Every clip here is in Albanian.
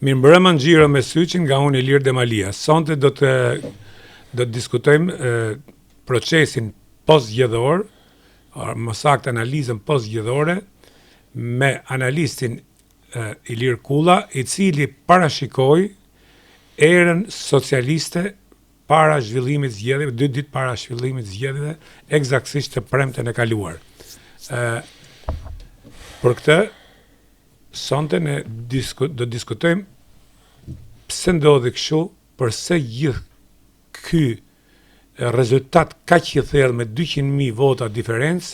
Mirëmbrëma Nxhiro me Syçin nga unë Ilir Demalia. Sonte do të diskutojmë procesin post-zgjedhor, më saktë analizën post-zgjedhore me analistin Ilir Kulla, i cili parashikoi erën socialiste para zhvillimit të zgjedhjeve, 2 ditë para zhvillimit të zgjedhjeve, eksaktësisht të premten e kaluar. Për këtë sonte ne do diskutojmë pse ndodhi kështu, përse gjithë ky rezultat kaq i thellë me 200.000 vota diferencë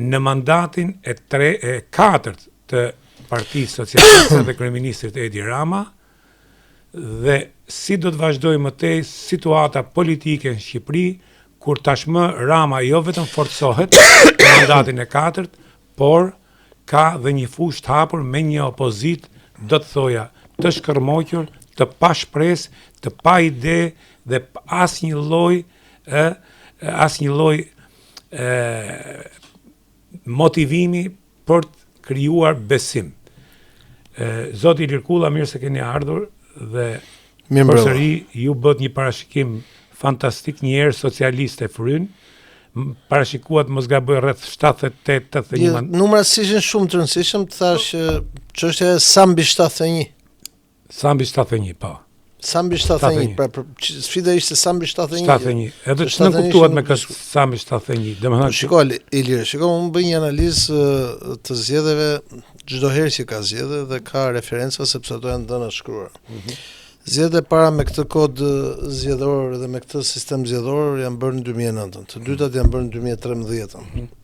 në mandatin e 4 të Partisë Socialiste dhe kryeministrit Edi Rama, dhe si do të vazhdojë mëtej situata politike në Shqipëri, kur tashmë Rama jo vetëm forcohet në mandatin e 4, por ka dhe një fushë të hapur me një opozitë, do të thoja, të shkërmoqur, të pa shpresë, të pa ide dhe asnjë lloj motivimi për të krijuar besim. Zoti Ilir Kulla, mirë se keni ardhur dhe përsëri ju bët një parashikim fantastik, një erë socialiste fryn. Parashikuat mos gaboj rreth 78-81. Numrat ishin shumë të rëndësishëm, thash çështja e sa mbi 71. Sa mbi 71, po. Sa mbi 71, pra sfida ishte sa mbi 71. 71. Edhe ç'në kuptuat me këtë sa mbi 71. Domethënë shikoj Ilir, unë bëj një analizë të zgjedhjeve çdo herë që ka zgjedhje dhe ka referenca sepse ato janë dhëna shkruara. Zgjedhjet para me këtë kod zgjedhor dhe me këtë sistem zgjedhor janë bërë në 2009, të dytat janë bërë në 2013.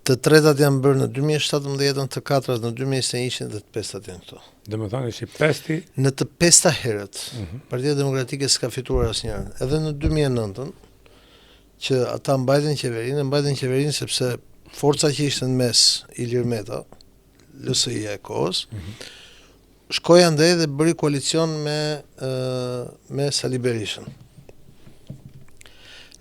Të tretat janë bërë në 2017, të katërat në 2021 dhe të pestat janë këto. Domethënë ishi pesti. Në të pesta herët, Partia Demokratike s'ka fituar asnjëherë. Edhe në 2009, që ata mbajtën qeverinë sepse forca që ishte në mes, Ilir Meta, LSI-ja e kohës, shkoi andaj dhe bëri koalicion me Sali Berishën.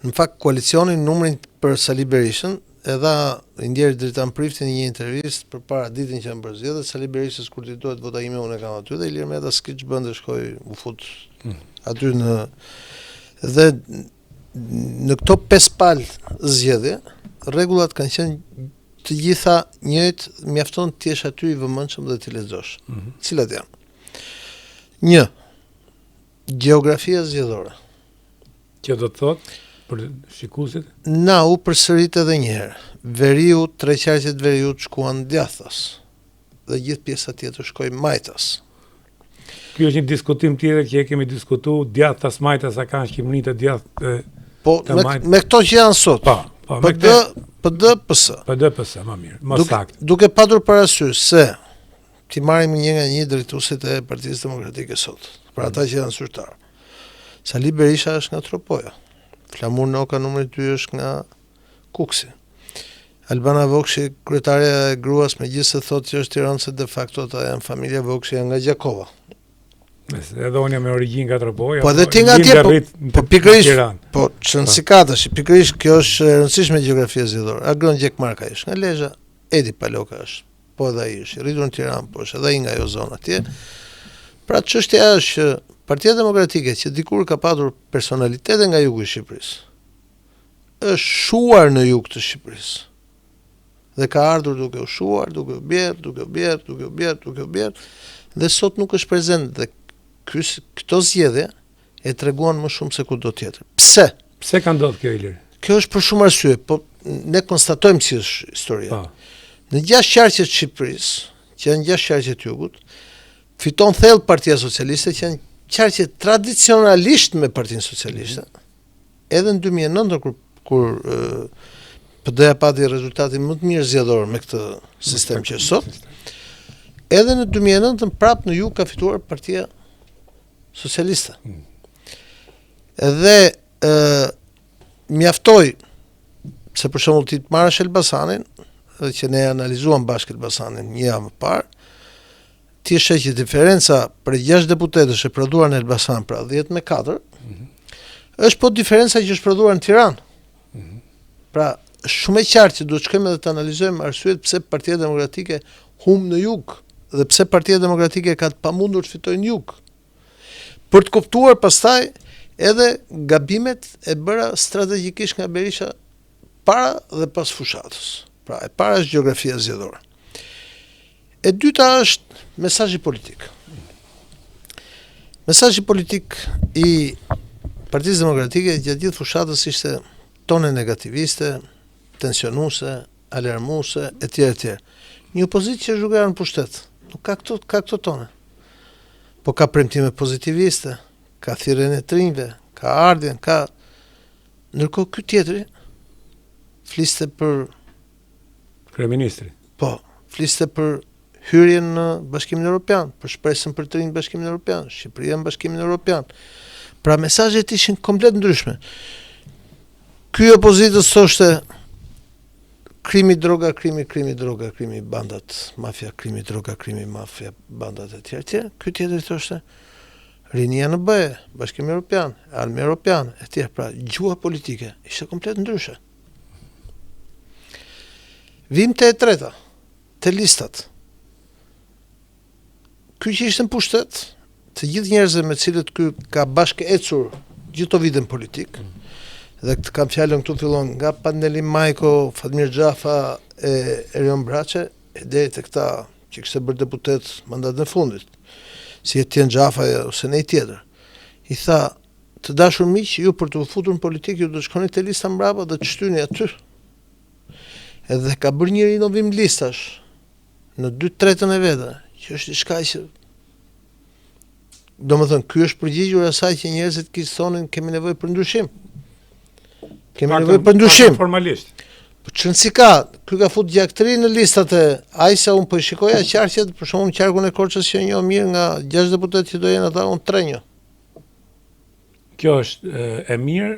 Në fakt koalicionin numrin për Sali Berishën edha Indjeri Dritan Prifti në një intervistë përpara ditën që janë bërë zgjedhjet, Sali Berishës kur ditohet vota ime unë e kam aty dhe Ilir Meta s'ki ç'bën dhe shkoi u fut aty dhe në këto 5 palë zgjedhje, rregullat kanë qenë të gjitha njëjtë, mjafton të jesh aty i vëmendshëm dhe të lexosh. Cilat janë? 1. Gjeografia zgjedhore. Që do të thotë për shikuesit? Na u përsërit edhe një herë. Veriu, 3 qarqet veriut shkuan djathtas dhe gjithë pjesa tjetër shkoi majtas. Ky është një diskutim tjetër që e kemi diskutuar, djathtas majtas a kanë Shqipëri të djathtë. Po me këto që janë sot. Po, me PD, PS. më mirë, më saktë. Duke patur parasysh se ti marrim një nga një drejtuesit e Partisë Demokratike sot, për ata që janë zyrtar. Sali Berisha është nga Tropoja. Flamur Noka numri 2 është nga Kuksi. Albana Vokshi, kryetarja e gruas, megjithëse thotë që është tiranëse, de facto ata janë familja Vokshi, janë nga Gjakova. Edhe unë jam me origjinë nga Tropoja. Po edhe ti nga atje, po pikërisht, po çon si katash, pikërisht kjo është e rëndësishme gjeografia zgjedhore. Agron Gjekmarka është nga Lezhë, Edi Paloka është, po edhe ai është rritur në Tiranë, po është edhe ai nga ajo zonë atje. Pra çështja është që Partia Demokratike, që dikur ka patur personalitete nga jugu i Shqipërisë, është shuar në jug të Shqipërisë. Dhe ka ardhur duke u shuar, duke u bjerë, dhe sot nuk është prezent. Dhe këto zgjedhje e treguan më shumë se kudo tjetër. Pse? Pse ka ndodhur kjo, Ilir? Kjo është për shumë arsye, po ne konstatojmë si është historia. Në 6 qarqet të Shqipërisë, që janë 6 qarqet të jugut, fiton thellë Partia Socialiste, që janë qarqe tradicionalisht me Partinë Socialiste. Edhe në 2009 kur PD-ja pati rezultatin më të mirë zgjedhor me këtë sistem që është sot, edhe në 2009 prapë në jug ka fituar Partia Socialiste. Edhe mjaftoi se për shembull ti të marrësh Elbasanin, dhe që ne analizuam bashkë Elbasanin një javë më parë, ti sheh që diferenca për 6 deputetësh e prodhuar në Elbasan, pra 10-4, është po diferenca që është prodhuar në Tiranë. Pra shumë e qartë që duhet shkojmë edhe të analizojmë arsyet pse Partia Demokratike humb në jug dhe pse Partia Demokratike ka të pamundur të fitojë në jug. Për të kuptuar pastaj edhe gabimet e bëra strategjikisht nga Berisha para dhe pas fushatës. Pra, e para është gjeografia zgjedhore. E dyta është mesazhi politik. Mesazhi politik i Partisë Demokratike gjatë gjithë fushatës ishte tone negativiste, tensionuese, alarmuese, etj. Një opozitë që zhguar në pushtet, nuk ka këto tone. Po ka premtime pozitiviste, ka thirrjen e trinjve, ka ardhjen, ka ndërkohë ky tjetri fliste për kryeministri. Po, fliste për hyrjen në Bashkimin Evropian, për shpresën për të rinj Bashkimin Evropian, Shqipëria në Bashkimin Evropian. Pra mesazhet ishin komplet ndryshme. Ky opozitës thoshte krimi droga, krimi droga, krimi bandat, mafia, krimi droga, krimi mafia, bandat e tjerë. Ky tjetër thoshte rinia në BE, Bashkimi Evropian, Armi Evropian, e tjerë. Pra gjua politike ishte komplet ndryshe. Vim te e treta, te listat. Ky që ishte në pushtet, të gjithë njerëzve me cilët ky ka bashkë ecur gjithë vitën politik, dhe këtë kam fjalën këtu fillon nga Pandeli Majko, Fatmir Xhafa e Erion Braçe, e deri te këta që kishte bërë deputet mandatin e fundit, si Etien Xhafa ose ne tjetër. I tha, të dashur miq, ju për të futur në politikë ju do të shkoni te lista mbrapa dhe të shtyni aty. Edhe ka bërë një rinovim listash në 2/3 e vete, që është diçka që domethënë ky është përgjigjur asaj që njerëzit kishin thonin kemi nevojë për ndryshim. Kemi nevojë për ndryshim. Formalisht. Po çon si ka, ky ka fut gjaktëri në listat e Ajsa, un po shikoja qarqet, për shembull qarkun e Korçës që njoh mirë nga 6 deputetë që do jenë ata, un 3 njoh. Kjo është e mirë.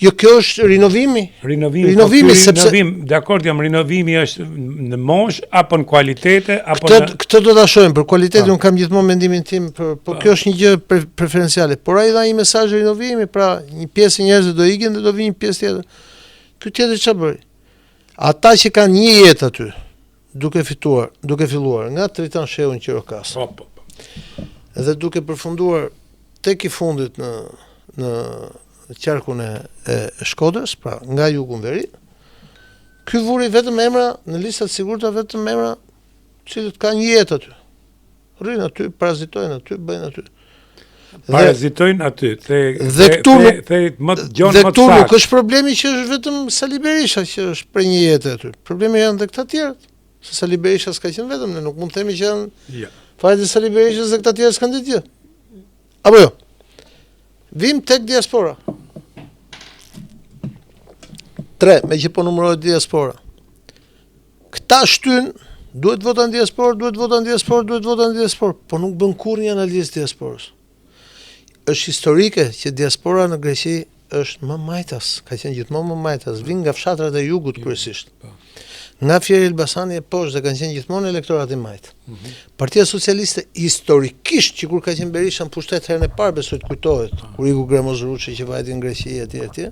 Jo, kjo është rinovimi. Rinovimi, sepse dakord jam, rinovimi është në moshë apo në kualitete apo këtë do ta shohim, për kualitetin un kam gjithmonë mendimin tim, po kjo është një gjë preferenciale. Por ai dha një mesazh rinovimi, pra një pjesë e njerëzve do ikin dhe do vinë një pjesë tjetër. Ky tjetër ç'a bëri? Ata që kanë një jetë aty, duke filluar nga Tritan Shehu në Qirokas. Po. Dhe duke përfunduar tek i fundit në qarkun e Shkodrës, pra nga jugu në veri, ky vuri vetëm emra në listat sigurta, vetëm emra cilët kanë një jetë aty. Rrinë aty, parazitojnë aty, bëjnë aty. Parazitojnë aty. Dhe këtu nuk është problemi që është vetëm Sali Berisha që është për një jetë aty. Problemi janë dhe këta tjerët. Se Sali Berisha s'ka qenë vetëm, ne nuk mund të themi që janë fajt e Sali Berishës dhe këta tjerët s'kan ditë gjë. Apo jo? Vim tek diaspora. 3, me që po numërohet diaspora. Këta shtyn, duhet vota në diaspor, po nuk bën kur një analizë diasporës. Është historike që diaspora në Greqi është më majtas, ka qenë gjithmonë më majtas, vin nga fshatrat e jugut kryesisht. Nga Fieri Elbasani e poshtë dhe kanë qenë gjithmonë elektorat i majt. Partia Socialiste historikisht që kur ka qenë Berisha në pushtet herën e parë, besoj të kujtohet, kur iku Gramoz Ruçi që vajti në Greqi etj.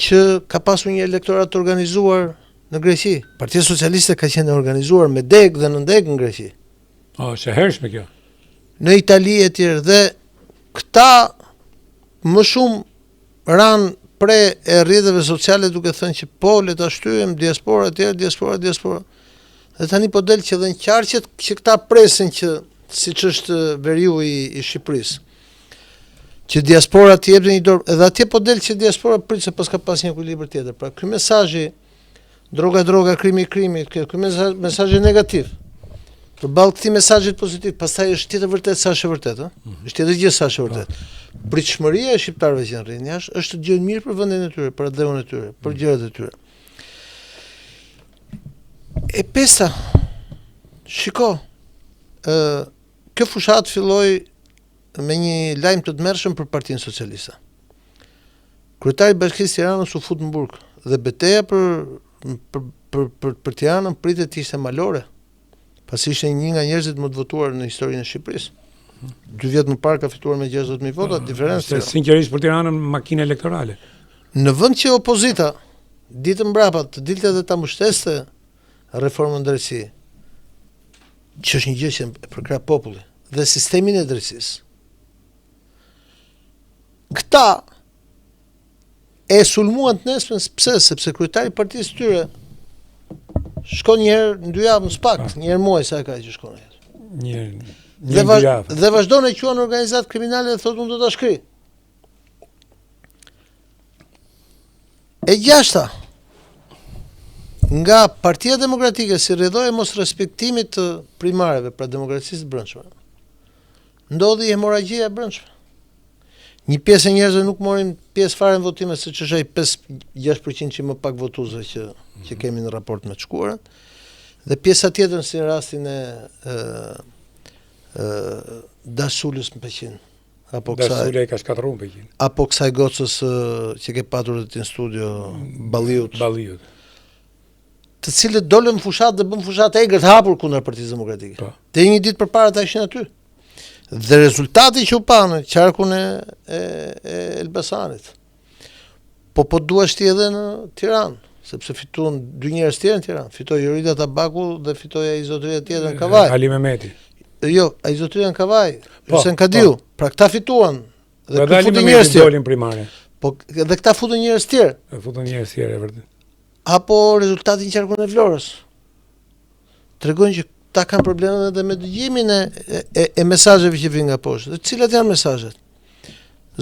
Që ka pasur një elektorat të organizuar në Greqi. Partia Socialiste ka qenë organizuar me deg dhe në deg në Greqi. Është e hershme kjo. Në Itali e tjerë, dhe këta më shumë ranë pre e rrjeteve sociale duke thënë që po le ta shtyjem diaspora tjerë, diaspora. Dhe tani po del që dhe në qarqet që këta presin që siç është veriu i Shqipërisë. Që diaspora të jepte një dorë, edhe atje po del që diaspora prit se pas ka pas një ekuilibër tjetër. Pra ky mesazhi droga, krimi, ky mesazhi negativ. Përballë këtij mesazhit pozitiv, pastaj është tjetër vërtet sa është vërtet, ëh? Është tjetër gjë sa është vërtet. Pritshmëria e shqiptarëve që rrinë jashtë është gjë e mirë për vendin e tyre, për dheun e tyre, për gjërat e tyre. E pesta, shiko, kjo fushat filloi me një lajm të tmerrshëm për Partinë Socialiste. Kryetari i Bashkisë Tiranës u fut në burg dhe betejë për Tiranën pritet të ishte malore. Pasi ishte një nga njerëzit më të votuar në historinë e Shqipërisë. 2 vjet më parë ka fituar me 60.000 vota, diferencë. Sinqerisht për Tiranën makinë elektorale. Në vend që opozita ditën mbrapa të dilte dhe ta mbështeste reformën drejtësi, që është një gjë që e përkrah populli, dhe sistemin e drejtësisë. Këta e sulmuan të nesërmen, pse? Sepse kryetari i partisë tyre shkon një herë në 2 javë, më pak, një herë muaj sa ka që shkon atje. Dhe vazhdon e quan organizatë kriminale dhe thotë unë do ta shkri. E 6, nga Partia Demokratike si rrjedhoi e mos respektimit të primareve, pra demokracisë brendshme, ndodhi hemoragjia e brendshme. Një pjesë e njerëzve nuk morin pjesë fare në votime, siç është ai 5-6% që më pak votuesve që kemi në raport me të shkuarën, dhe pjesa tjetër si në rastin e Dasulës në Peqin. Dasulja i ka shkatërruar në Peqin. Apo kësaj gocës që ke patur në studio Balliut. Të cilët dolën në fushat dhe bën fushat e egër të hapur kundër Partisë Demokratike. Dhe një ditë përpara ta ishin aty. Dhe rezultati që u pa në qarkun e Elbasanit. Po duash ti edhe në Tiranë, sepse fituan 2 njerëz tjerë në Tiranë. Fitoi Jorida Tabaku dhe fitoi ai zotëria tjetër në Kavaj. Ali Mehmeti. Jo, ai zotëria në Kavaj, Hysén Kadiu. Pra këta fituan. Dhe këtu futën njerëz dolin primare. Po dhe këta futën njerëz tjerë. Futën njerëz tjerë e vërtet. Apo rezultati në qarkun e Vlorës. Tregojnë që ta kanë probleme edhe me dëgjimin e mesazheve që vijnë nga poshtë. Dhe cilat janë mesazhet?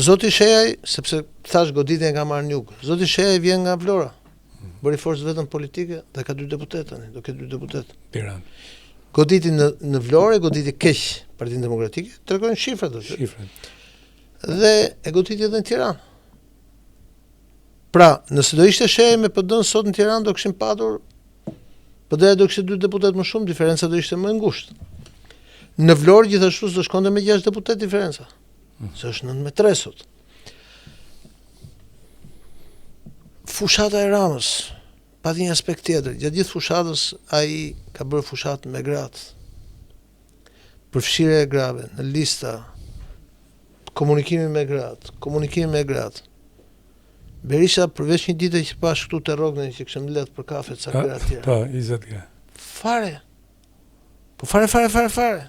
Zoti Shejaj, sepse thash goditjen ka marrë në jug. Zoti Shejaj vjen nga Vlora. Bëri forcë vetëm politike dhe ka 2 deputet tani, do ketë 2 deputet. Tiranë. Goditi në Vlorë, goditi keq Partinë Demokratike, tregojnë shifrat aty. Shifrat. Dhe e goditi edhe në Tiranë. Pra, nëse do ishte Shejaj me PD-n sot në Tiranë, do kishim patur PD-ja do kishte 2 deputet më shumë, diferenca do ishte më e ngushtë. Në Vlorë gjithashtu do shkonte me 6 deputet diferenca. Se është 9-3 sot. Fushata e Ramës pati një aspekt tjetër. Gjatë gjithë fushatës ai ka bërë fushatë me gratë. Përfshirje e grave në lista, komunikimi me gratë. Berisha përveç një dite që pash këtu te Rognen që kishim lehtë për kafe ca gratë tjera. Po, 20 gra. Fare. Po fare.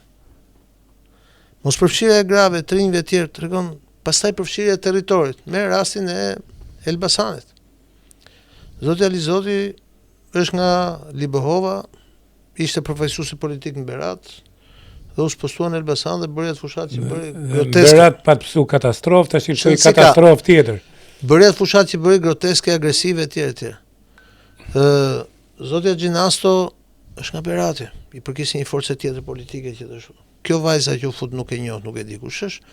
Mos përfshirja e grave të rinjve tjerë tregon pastaj përfshirja e territorit, me rastin e Elbasanit. Zoti Alizoti është nga Libohova, ishte përfaqësues politik në Berat, dhe u spostuan në Elbasan dhe bëri atë fushat që bëri groteske. Berat pa të psu katastrofë, tash i shkoi katastrofë tjetër. Bëri atë fushat që bëri groteske, agresive etj. Zoti Gjinasto është nga Berati, i përkisi një force tjetër politike që të shumë. Kjo vajza që u fut nuk e njoh, nuk e di kush është.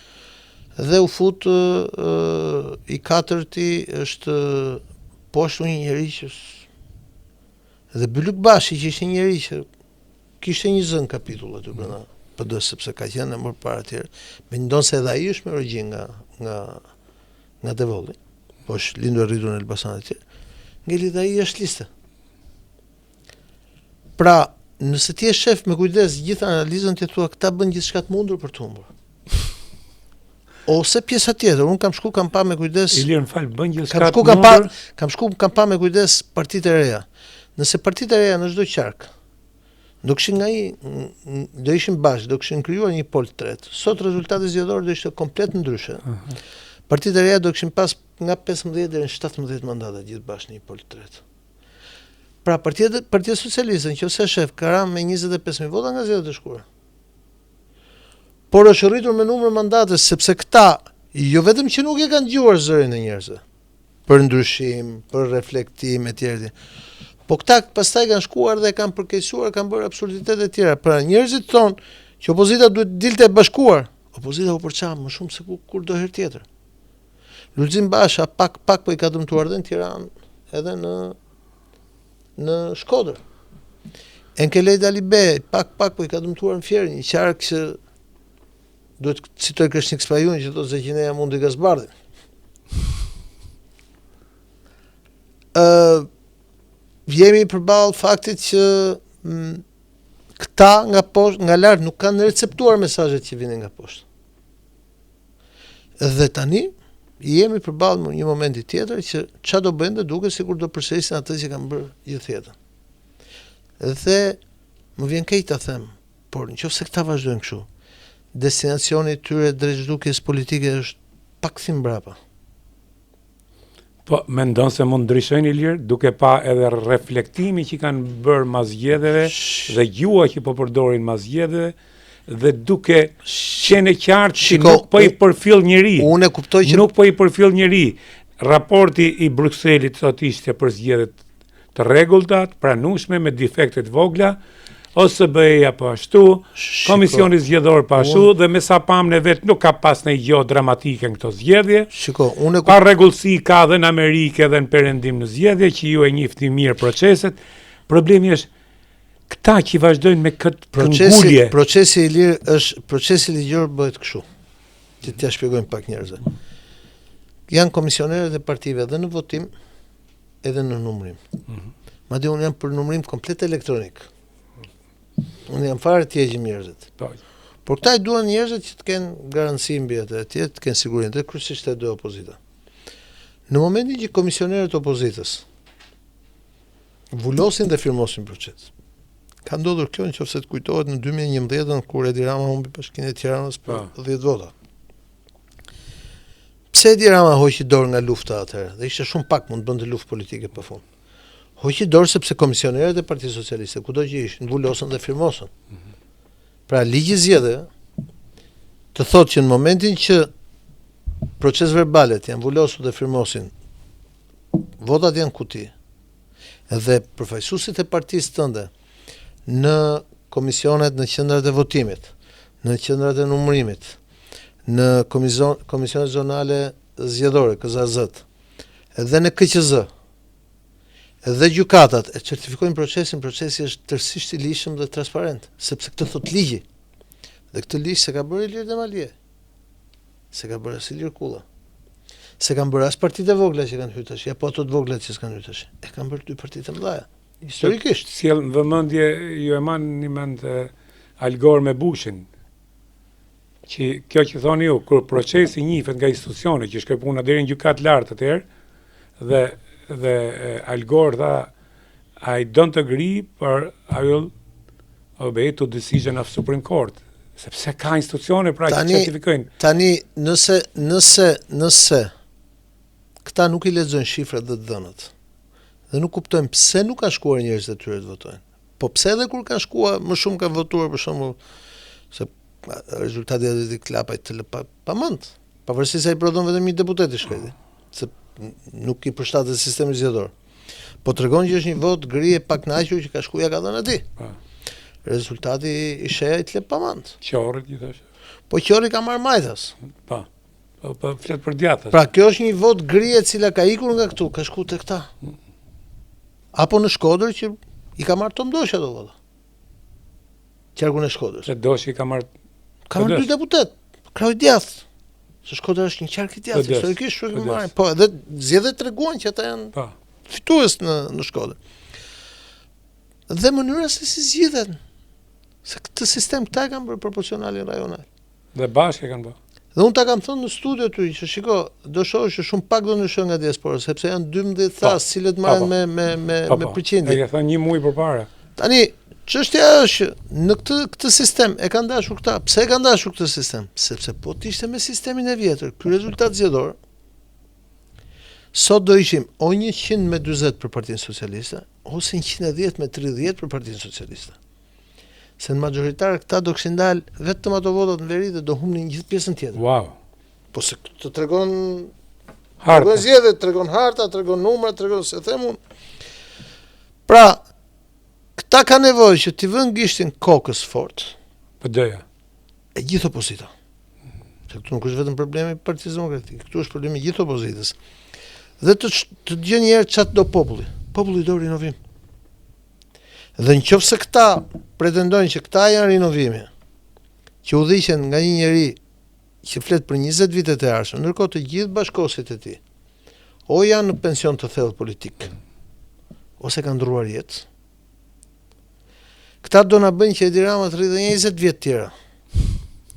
Dhe u fut i 4-ti është poshtu një njerëz që dhe Bylluk Bashi që ishte një njerëz që kishte një zën kapitull aty brenda PD, sepse ka qenë më parë tjerë. Mendon se edhe ai është me origjinë nga Devolli. Po është lindur rritur në Elbasan etj. Ngeli dhe ai është liste. Pra, nëse ti je shef me kujdes gjithë analizën të thua këta bën gjithçka të mundur për të humbur. Ose pjesa tjetër, unë kam pa me kujdes. Ilir, më fal, bën gjithçka të mundur. Kam pa me kujdes partitë e reja. Nëse partitë e reja në çdo qark do kishin do ishin bashkë, do kishin krijuar një pol të tretë. Sot rezultati zgjedhor do ishte komplet ndryshe. Partitë e reja do kishin pas nga 15 deri në 17 mandate gjithë bashkë në një pol të tretë. Pra Partia Socialiste, nëse shef ka rënë me 25.000 vota nga zgjedhjet e shkura. Por është rritur me numër mandate sepse këta jo vetëm që nuk e kanë dëgjuar zërin e njerëzve për ndryshim, për reflektim etj. Po këta pastaj kanë shkuar dhe kanë përkeqësuar, kanë bërë absurditete të tjera. Pra njerëzit thonë që opozita duhet dilte e bashkuar. Opozita u përçam më shumë se kur do herë tjetër. Lulzim Basha pak po i ka dëmtuar dhe në Tiranë, edhe në Shkodër. Enkelej Dalibe pak po i ka dëmtuar në Fierin, një qark që duhet citoj Kreshnik Spajun që thotë se Gjineja mundi Gazbardhin. Jemi përballë faktit që këta nga poshtë, nga lart nuk kanë receptuar mesazhet që vinin nga poshtë. Dhe tani jemi përballë në një momenti tjetër që çfarë do bëjnë duket sikur do përsërisin atë që kanë bërë gjithë jetën. Dhe më vjen keq ta them, Por nëse këta vazhdojnë kështu, destinacioni i tyre drejt zhdukjes politike është pak kthim mbrapa. Po, mendon se mund ndryshojnë Ilir, duke pa edhe reflektimi që kanë bërë mas zgjedhjeve dhe gjua që po përdorin mas zgjedhjeve dhe duke qenë qartë që nuk po i përfill njëri. Unë e kuptoj që nuk po i përfill njëri. Raporti i Brukselit thot ishte për zgjedhjet të rregullta, pranueshme me defektet vogla, OSBE-ja po ashtu, Komisioni Zgjedhor po ashtu, dhe me sa pam ne vet nuk ka pas në gjë dramatike në këto zgjedhje. Pa rregullsi ka dhe në Amerikë dhe në perëndim në zgjedhje, që ju e njihni mirë proceset. Problemi është këta që vazhdojnë me këtë pëngulje. Procesi i lirë është procesi ligjor bëhet kështu. Që t'ja shpjegojmë pak njerëzve. Janë komisionerët e partive edhe në votim, edhe në numërim. Madje unë jam për numërim komplet elektronik. Unë jam fare të heqim njerëzit. Por këta i duan njerëzit që të kenë garanci mbi atë, të kenë sigurinë, dhe kryesisht e do opozita. Në momentin që komisionerët e opozitës vullosin dhe firmosin proces, ka ndodhur kjo nëse të kujtohet në 2011 kur Edi Rama humbi Bashkinë e Tiranës për 10 vota. Pse Edi Rama hoqi dorë nga lufta atëherë? Dhe ishte shumë pak, mund të bënte luftë politike pafund. Hoqi dorë sepse komisionerët e Partisë Socialiste, kudo që ishin, vullosën dhe firmosën. Pra ligji zgjedhjeve të thotë që në momentin që proces verbalet janë vullosur dhe firmosin, votat janë kuti, dhe përfaqësuesit e partisë tënde në komisionet, në qendrat e votimit, në qendrat e numërimit, në komisionet zonale zgjedhore, KZZ, edhe në KQZ, dhe gjykatat e certifikojnë procesin, procesi është tërësisht i lishëm dhe transparent, sepse këtë thot ligji. Dhe këtë ligj se ka bërë Ilir Demalje, se ka bërë as Ilir Kulla, se kanë bërë as partitë e vogla që kanë hyrë tash, apo ato të vogla që s'kan hyrë tash. E kanë bërë dy partitë e mëdha. Historikisht. Sjell në vëmendje, ju e një mend Al Gore me Bushin. Që kjo që thoni ju, kur procesi njihet nga institucione që shkoi puna deri në gjykat lart atëherë, dhe Al Gore tha, I don't agree, but I will obey to decision of Supreme Court. Sepse ka institucione pra që certifikojnë. Tani, nëse këta nuk i lexojnë shifrat dhe të dhënat, dhe nuk kuptojnë pse nuk ka shkuar njerëzit e tyre të votojnë. Po pse edhe kur kanë shkuar, më shumë kanë votuar për shembull se rezultati i klapait të pamend. Pavarësisht se ai prodhon vetëm një deputet i shkretë, se nuk i përshtatet sistemi zgjedhor. Po tregon që është një vot gri e pakënaqur që ka shkuar ka dhënë atij. Rezultati i shehit le pamend. Qorri gjithashtu. Po Qorri ka marrë majtas. Po flet për djathtas. Pra kjo është një vot gri e cila ka ikur nga këtu, ka shkuar te këta. Apo në Shkodër që i ka marrë Tom Doshi ato vota. Qarkun e Shkodrës. Se Doshi ka marrë dy deputet, krau i djathtë. Se Shkodra është një qark i djathtë, historikisht shumë i marrë. Po edhe zgjedhjet treguan që ata janë fitues në Shkodër. Dhe mënyra se si zgjidhen. Se këtë sistem këta e kanë bërë proporcionalin rajonal. Dhe bashkë e kanë bërë. Dhe unë ta kam thënë në studio ty që shiko, do shohësh që shumë pak do ndryshojnë nga diaspora, sepse janë 12 thas cilët marrin me përqindje. E ka thënë një muaj përpara. Tani, çështja është në këtë sistem e kanë dashur këta. Pse e kanë dashur këtë sistem? Sepse po të ishte me sistemin e vjetër, ky rezultat zgjedhor, sot do ishim o 100 me 40 për Partinë Socialiste, ose 110 me 30 për Partinë Socialiste. Se në majoritar këta do kishin dalë vetëm ato votat në veri dhe do humnin gjithë pjesën tjetër. Wow. Po se të tregon harta, zgjedhjet, tregon harta, tregon numra, tregon se them unë. Pra, këta ka nevojë që t'i vënë gishtin kokës fort. PD-ja. E gjithë opozita. Se këtu nuk është vetëm problemi i Partisë Demokratike, këtu është problemi i gjithë opozitës. Dhe të dëgjojnë një herë çfarë do populli. Populli do rinovim. Dhe nëse këta pretendojnë që këta janë rinovimi, që udhëhiqen nga një njeri që flet për 20 vitet e ardhshëm, ndërkohë të gjithë bashkosit e tij o janë në pension të thellë politik, ose kanë ndruar jetë. Këta do na bëjnë që Edi Rama të rritë 20 vjet tjera.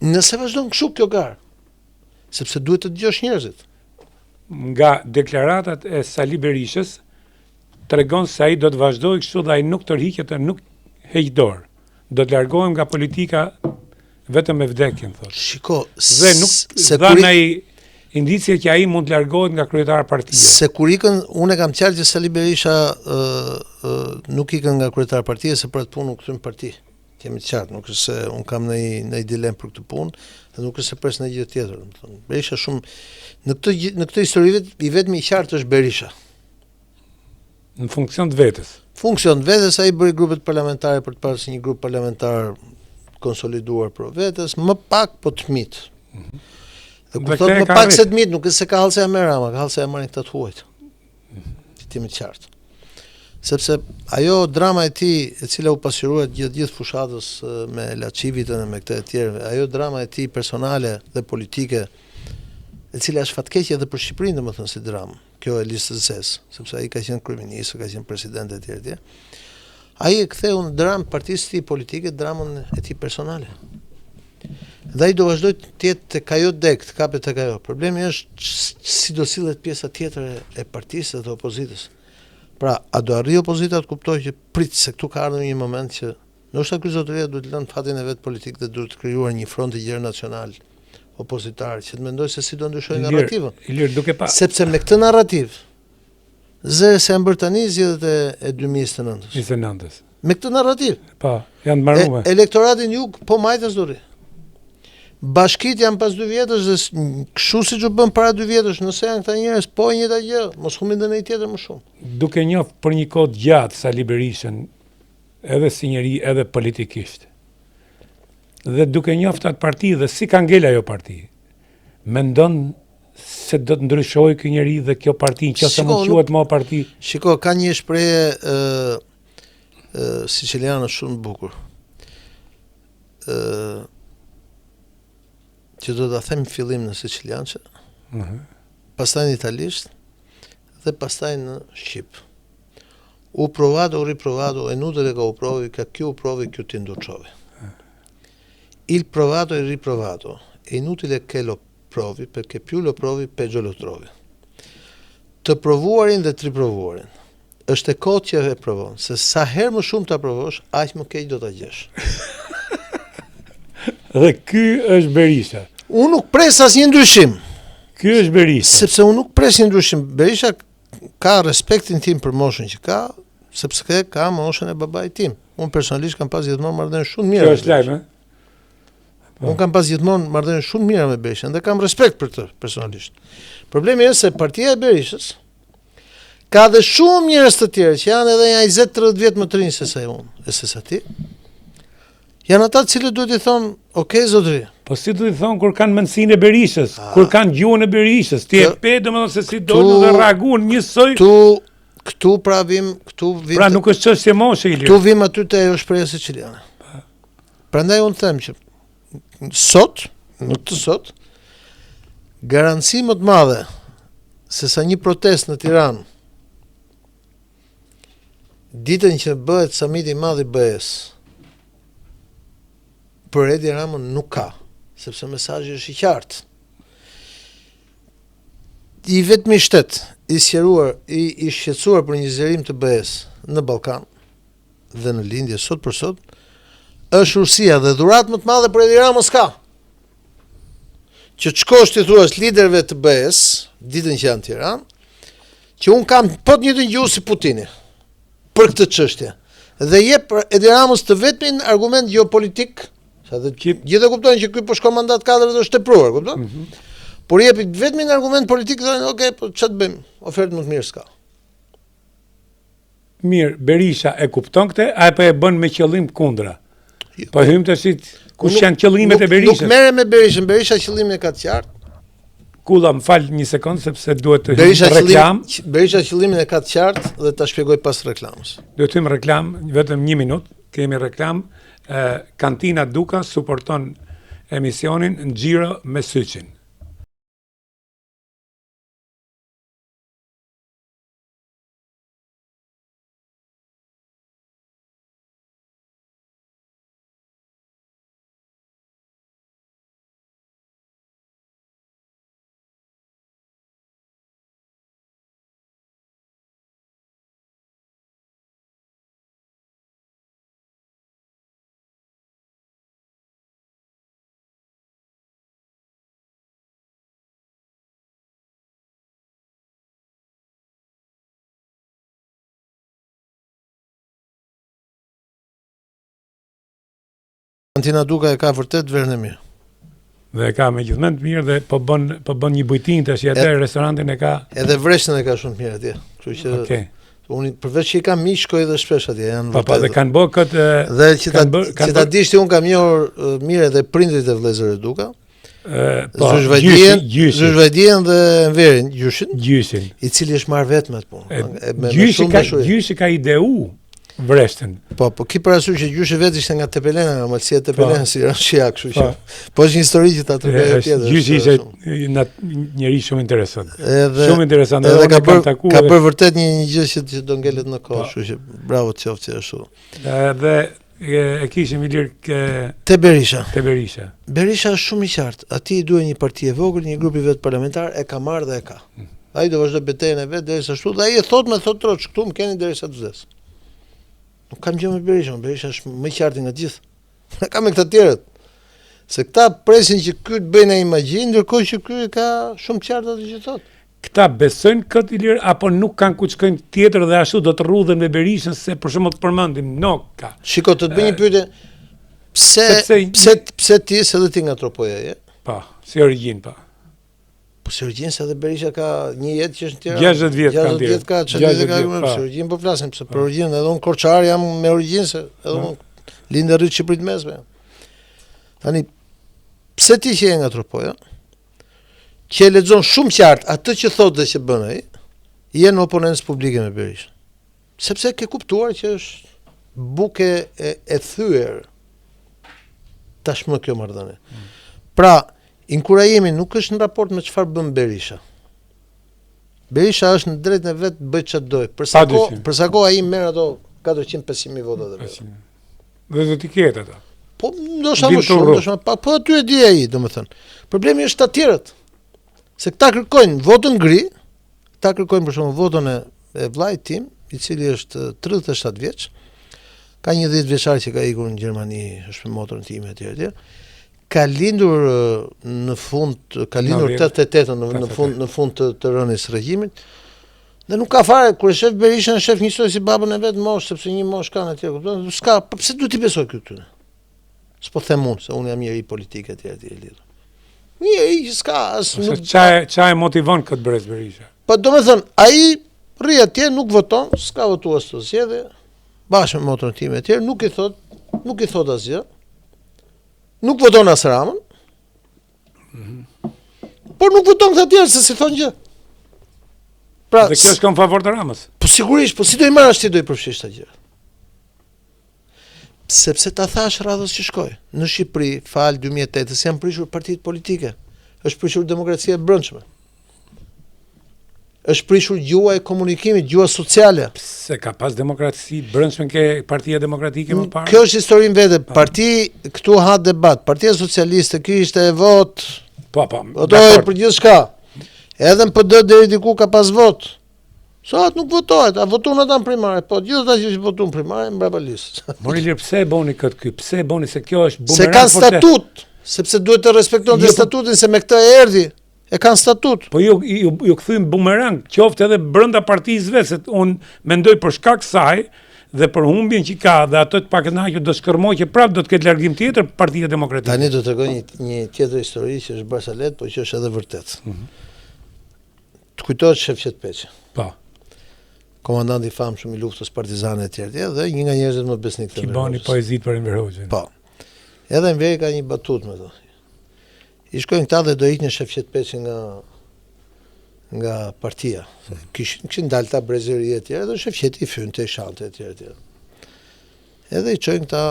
Nëse vazhdon kështu kjo garë, sepse duhet të dëgjosh njerëzit. Nga deklaratat e Sali Berishës tregon se ai do të vazhdojë kështu dhe ai nuk tërhiqet e nuk heq dorë. do të largohem nga politika vetëm me vdekjen, thotë. Shiko, Dhe nuk dha ai indicie që ai mund të largohet nga kryetari i partisë. Se kur ikën, unë e kam qartë që Sali Berisha nuk ikën nga kryetari i partisë, se për atë punë nuk kthyn parti. Kemi të qartë, nuk është se unë kam në dilemë për këtë punë, dhe nuk është se pres në gjë tjetër. Berisha shumë në këtë histori i vetmi i qartë është Berisha. Në funksion të vetës. Funksion të vetës, ai bëri grupet parlamentare për të parë si një grup parlamentar konsoliduar për vetës, më pak po të fëmit. Dhe kur thotë më pak se të fëmit, nuk është se ka hallëse me Rama, ka hallëse marrin këta të huajt. Që t'jemi të qartë. Sepse ajo drama e tij, e cila u pasqyrua gjithë fushatës me Laçivitën e me këtë e tjerë, ajo drama e tij personale dhe politike, e cila është fatkeqe edhe për Shqipërinë, domethënë si dramë. Kjo e listës ses, sepse ai ka qenë kryeminist, ka qenë president e tjerë. Ai e ktheu në dramë partisë së tij politike, dramën e tij personale. Dhe ai do vazhdoj të jetë tek ajo dek, të kapet tek ajo. Problemi është si do sillet pjesa tjetër e partisë dhe të opozitës. Pra, a do arrijë opozita të kuptojë që prit se këtu ka ardhur një moment që ndoshta ky zotëria duhet të lënë fatin e vet politik dhe duhet të krijuar një front i gjerë nacional opozitar që të mendojë se si do ndryshojë narrativën. Ilir, duke pa. Sepse me këtë narrativ zëre se janë bërë tani zgjedhjet e 2029-s. 29-s. Me këtë narrativ. Po, janë të mbaruar. Elektoratin jug po majtas dori. Bashkit janë pas 2 vjetësh dhe kështu siç u bën para 2 vjetësh, nëse janë këta njerëz po njëjta gjë, mos humbin ndonjë tjetër më shumë. Duke njohur për një kohë gjatë Sali Berishën, edhe si njeri edhe politikisht. Dhe duke njohur atë parti dhe si ka ngel ajo parti, mendon se do të ndryshojë ky njeri dhe kjo parti, nëse mund quhet më parti. Shiko, ka një shprehje siciliane shumë e bukur. Që do ta them fillim në siciliançe, pastaj në italisht dhe pastaj në shqip. U provato, riprovato, è inutile che ho provi, che chi provi, chi ti inducciove. Il provato e riprovato, è inutile che lo provi, perché più lo provi, peggio lo trovi. Të provuarin dhe të riprovuarin, është e kohë që e provon, se sa herë më shumë ta provosh, aq më keq do ta gjesh. Dhe ky është Berisha. Unë nuk pres asnjë ndryshim. Ky është Berisha. Sepse unë nuk pres një ndryshim. Berisha ka respektin tim për moshën që ka, sepse ka moshën e babait tim. Unë personalisht kam pas gjithmonë marrëdhënie shumë mira. Kjo është lajm, Unë kam pas gjithmonë marrëdhënie shumë mira me Berishën dhe kam respekt për të personalisht. Problemi është se partia e Berishës ka dhe shumë njerëz të tjerë që janë edhe 20-30 vjet më të rinj se sa unë, se sa ti. Janë ata të cilët duhet i thonë, "Okay, zotëri." Po si do i thonë kur kanë mendsinë e Berishës, kur kanë gjuhën e Berishës, ti e pe domethënë se si dolën dhe reaguan njësoj. Këtu pra vim. Pra nuk është çështje moshe, Ilir. Këtu vim aty te ajo shprehje siciliane. Prandaj unë them që sot, garanci më të madhe se sa një protestë në Tiranë ditën që bëhet samiti i madh i BE-s për Edi Ramën nuk ka, sepse mesazhi është i qartë. I vetmi shtet i shqetësuar për një zgjerim të BE-s në Ballkan dhe në lindje sot për sot është Rusia dhe dhuratë më të madhe për Edi Ramën s'ka. Që të shkosh ti thuash liderëve të BE-s ditën që janë në Tiranë, që un kam po të njëjtën gjuhë si Putini për këtë çështje. Dhe jep Edi Ramës të vetmin argument geopolitik, sa dhe gjithë e kuptojnë që ky po shkon mandat 4 dhe është tepruar, kupton? Por jepi vetmin argument politik, thonë, "Okay, po ç'të bëjmë? Ofertë më të mirë s'ka." Mirë, Berisha e kupton këtë, apo e bën me qëllim kundra? Po hym tash kush janë qëllimet e Berishës? Nuk merrem me Berishën, Berisha qëllimin e ka të qartë. Kulla, më fal një sekond sepse duhet të hym reklam. Berisha qëllimin e ka të qartë dhe ta shpjegoj pas reklamës. Duhet të hym reklam, vetëm 1 minutë, kemi reklam. Kantina Duka suporton emisionin Nxiro me Syçin. Valentina Duka e ka vërtet verën e mirë. Dhe e ka me gjithmonë të mirë dhe po bën një bujtin tash atë restorantin e ka. Edhe vreshën e ka shumë të mirë atje. Kështu që Okej. unë përveç që i kam miq shkoj edhe shpesh atje, janë Po dhe kanë bërë këtë dhe që ta dish ti unë kam njohur mirë edhe prindrit e vëllezërve Duka. po Zhyshvajdien dhe Enverin, gjyshin, i cili është marrë vetëm atë punë. Gjyshi ka ideu vreshten. Po, ki parasysh që gjyshi vetë ishte nga Tepelena, nga Malësia e Tepelena, si Rashia, kështu që. Po është një histori që ta tregoj tjetër. Gjyshi ishte njëri shumë interesant. Shumë interesant. Edhe ka bërë vërtet një gjë që do ngelet në kohë, kështu që bravo të qoftë ashtu. Dhe e kishim Ilir te Berisha. Berisha është shumë i qartë. Ati i duhet një parti e vogël, një grup i vet parlamentar, e ka marrë dhe e ka. Ai do vazhdoj betejën e vet derisa ashtu dhe ai e thot troç, këtu më keni derisa të vdes. Nuk kam gjë me Berisha, Berisha është më i qartë nga gjithë. Ne kam me këta tjerët. Se këta presin që ky të bëjnë imagjin, ndërkohë që ky ka shumë qartë atë që thot. Këta besojnë këtë Ilir apo nuk kanë ku të shkojnë tjetër dhe ashtu do të rrudhen me Berishën se për shembull të përmendim Noka. Shiko, të të bëj një pyetje. Pse ti se edhe ti nga Tropoja, Po, si origjinë pa. Po si origjinë se edhe Berisha ka një jetë që është në Tiranë. 60 vjet kanë 60 vjet ka, për origjinë po flasim, se për origjinë edhe unë Korçar jam me origjinë se edhe unë lindë rrit Shqipërinë mesme. Tani pse ti që je nga Tropoja, që e lexon shumë qartë atë që thotë dhe që bën ai, je në oponencë publike me Berishën. Sepse ke kuptuar që është buke e thyer tashmë kjo marrëdhënie. Pra, inkurajimi nuk është në raport me çfarë bën Berisha. Berisha është në drejtën e vet bëj çfarë doj. Për sa kohë ai merr ato 400-500.000 vota të vet. Dhe do t'i ketë ata. Po ndoshta më shumë, po aty e di ai, domethënë. Problemi është të tjerët. Se këta kërkojnë votën gri, këta kërkojnë për shembull votën e vllajt tim, i cili është 37 vjeç. Ka një 10 vjeçar që ka ikur në Gjermani, është me motorën time etj. Ka lindur në fund, ka lindur 88 në fund të rënies regjimit. Dhe nuk ka fare kur e shef Berishën, shef njësoj si babën e vet mosh, sepse një mosh kanë atje, kupton? S'ka, po pse duhet i besoj këtu? S'po them unë se unë jam njëri politik etj lidhur. Njëri që s'ka as nuk çfarë motivon këtë brez Berisha. Po domethënë, ai rri atje, nuk voton, s'ka votuar sot zgjedhje, bashkë me motorën time etj, nuk i thot asgjë. Nuk voton as Ramën. Por nuk voton këta tjerë se si thonë gjë. Pra, dhe kjo është në favor të Ramës. Po sigurisht, po si do i marrësh ti do i përfshish këtë gjë. Sepse ta thash radhës që shkoj. Në Shqipëri, fal 2008-s janë prishur partitë politike. Është prishur demokracia e brendshme. Është prishur gjuha e komunikimit, gjuha sociale. Se ka pas demokraci brendshme ke Partia Demokratike më parë. Kjo është historinë vete. Parti këtu ha debat. Partia Socialiste kishte vot. Po. Votohet për gjithçka. Edhe në PD deri diku ka pas vot. Sot nuk votohet, a votuan ata në primare, po gjithë ata që votuan në primare mbrapa listës. Mori lir, pse e boni këtë ky? Pse e boni se kjo është bumerang? Se kanë statut, sepse duhet të respektojnë statutin se me këtë erdhi. E kanë statut. Po ju kthyn bumerang, qoftë edhe brenda partisë vetë, se unë mendoj për shkak saj dhe për humbjen që ka dhe ato të pakënaqur do shkërmoqë prapë do të ketë largim tjetër Partia Demokratike. Tani do të tregoj një tjetër histori që është barsalet, por që është edhe vërtet. Të kujtohet Shefqet Peçi. Po. Komandant i famshëm i luftës partizane etj. Dhe një nga njerëzit më besnik të Enver Hoxhës. Ki bani poezit për Enver Hoxhën. Po. Edhe Enveri ka një batut me to. I shkojnë këta dhe do iknë Shefqet Peçi nga partia. Kishin dalë ta brezëri etj. Dhe Shefqeti i fynte, i shante etj. Edhe i çojnë këta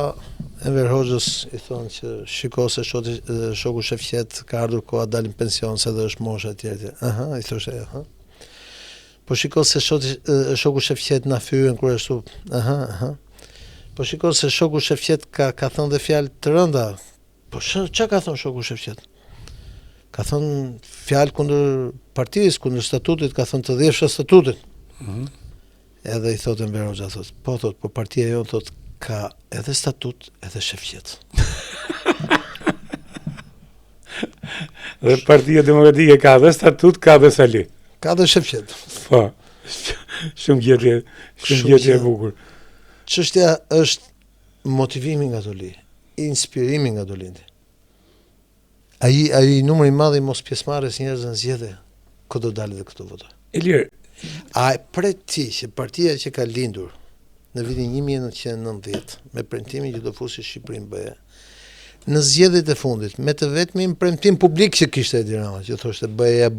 Enver Hoxhës, i thonë që shiko se shoku Shefqet ka ardhur koha dalin pension se dhe është mosha etj. I thoshte, Po shiko se shoku Shefqet na fyen kur ashtu. Po shiko se shoku Shefqet ka thënë dhe fjalë të rënda. Po çka ka thënë shoku Shefqet? Ka thënë fjalë kundër partisë, kundër statutit, ka thënë të dhjefsha statutin. Edhe i thotë Enver Hoxha, po partia jonë thotë ka edhe statut, edhe Shefqet. Dhe Partia Demokratike ka dhe statut, ka dhe Sali. Ka dhe Shefqet. Po, shumë gjetje e bukur. Çështja është motivimi nga Toli. inspirimi nga do lindi. Ai numri i madh i mos pjesëmarrjes njerëzve në zgjedhje, ku do dalë dhe këtu votoj. Ilir, A e pret ti që partia që ka lindur në vitin 1990 me premtimin që do fusi Shqipërinë BE, në zgjedhjet e fundit me të vetmin premtim publik që kishte Edi Rama, që thoshte BE.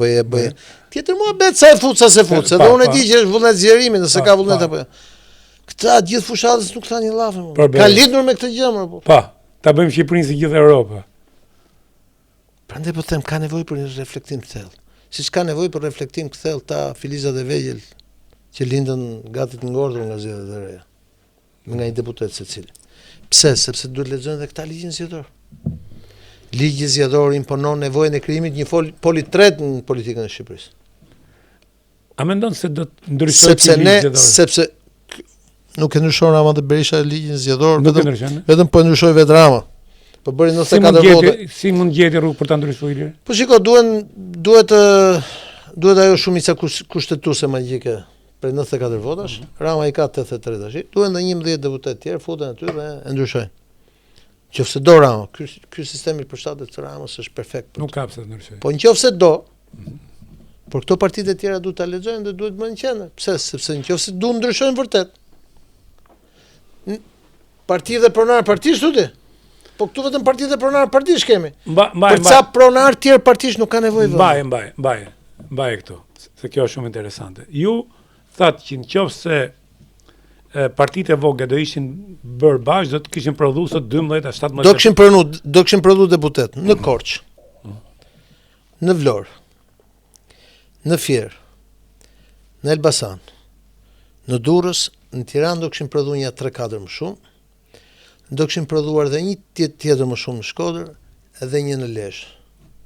Tjetër muhabet sa e fut sa se fut, se do unë e di që është vullnet zgjerimi, nëse ka vullnet apo jo. Këta gjithë fushatës nuk thanë një llafë. Ka lindur me këtë gjë më po. Pa, ta bëjmë Shqipërinë si gjithë Europa. Prandaj po them ka nevojë për një reflektim të thellë. Siç ka nevojë për reflektim të thellë ta filizat e vegjël që lindën gati të ngordhur nga zgjedhjet e reja. Nga një deputet secili. Pse? Sepse duhet lexojnë edhe këta ligjin zgjedhor. Ligji zgjedhor imponon nevojën e krijimit një poli tret në politikën e Shqipërisë. A mendon se do të ndryshojë ligji zgjedhor? Sepse nuk e ndryshon Rama dhe Berisha ligjin zgjedhor, vetëm po e ndryshoi vetë Rama. Po bëri 94 vota. Si mund gjeti rrugë për ta ndryshuar? Po shiko, duhet ajo shumica kushtetuese magjike për 94 votash. Rama i ka 83 tash. Duhet ndonjë 11 deputet tjerë futen aty dhe e ndryshojnë. Qofse do Rama, ky sistemi i përshtatët të Ramës është perfekt. Nuk ka pse të ndryshojë. Po nëse do, por këto partitë e tjera duhet ta lexojnë dhe duhet bëjnë qendër. Pse? Sepse nëse do ndryshojnë vërtet. Parti dhe pronar partish thotë. Po këtu vetëm partitë e pronar partish kemi. Për ca pronar tjerë partish nuk ka nevojë vend. Mbaj këtu, se kjo është shumë interesante. Ju thatë që nëse partitë e vogla do ishin bërë bashkë, do të kishin prodhuar sot 12 a 17. Do kishin prodhuar deputet në Korçë, në Vlorë, në Fier, në Elbasan, në Durrës, në Tiranë do kishin prodhuar një 3-4 më shumë. Do kishin prodhuar dhe një tjetër më shumë në Shkodër edhe një në Lezhë.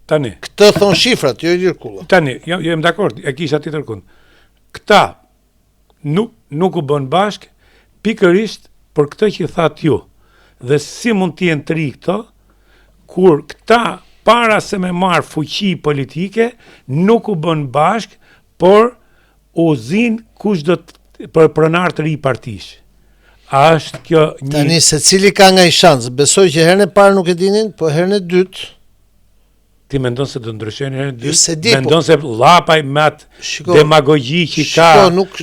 Tani. Këtë thon shifrat, jo Lirkulla. Tani, jam dakord, e kisha tjetër kund. Këta nuk u bën bashk pikërisht për këtë që thatë ju. Dhe si mund të jenë të ri këto, kur këta para se me marr fuqi politike, nuk u bën bashk, por u zin kush do të për pronar të ri partish. A është kjo një... Tani se cili ka nga i shansë, besoj që herën e parë nuk e dinin, po herën e dytë... Ti mendon se do ndryshojnë herën e dytë? Mendon se llapaj me atë demagogji që ka,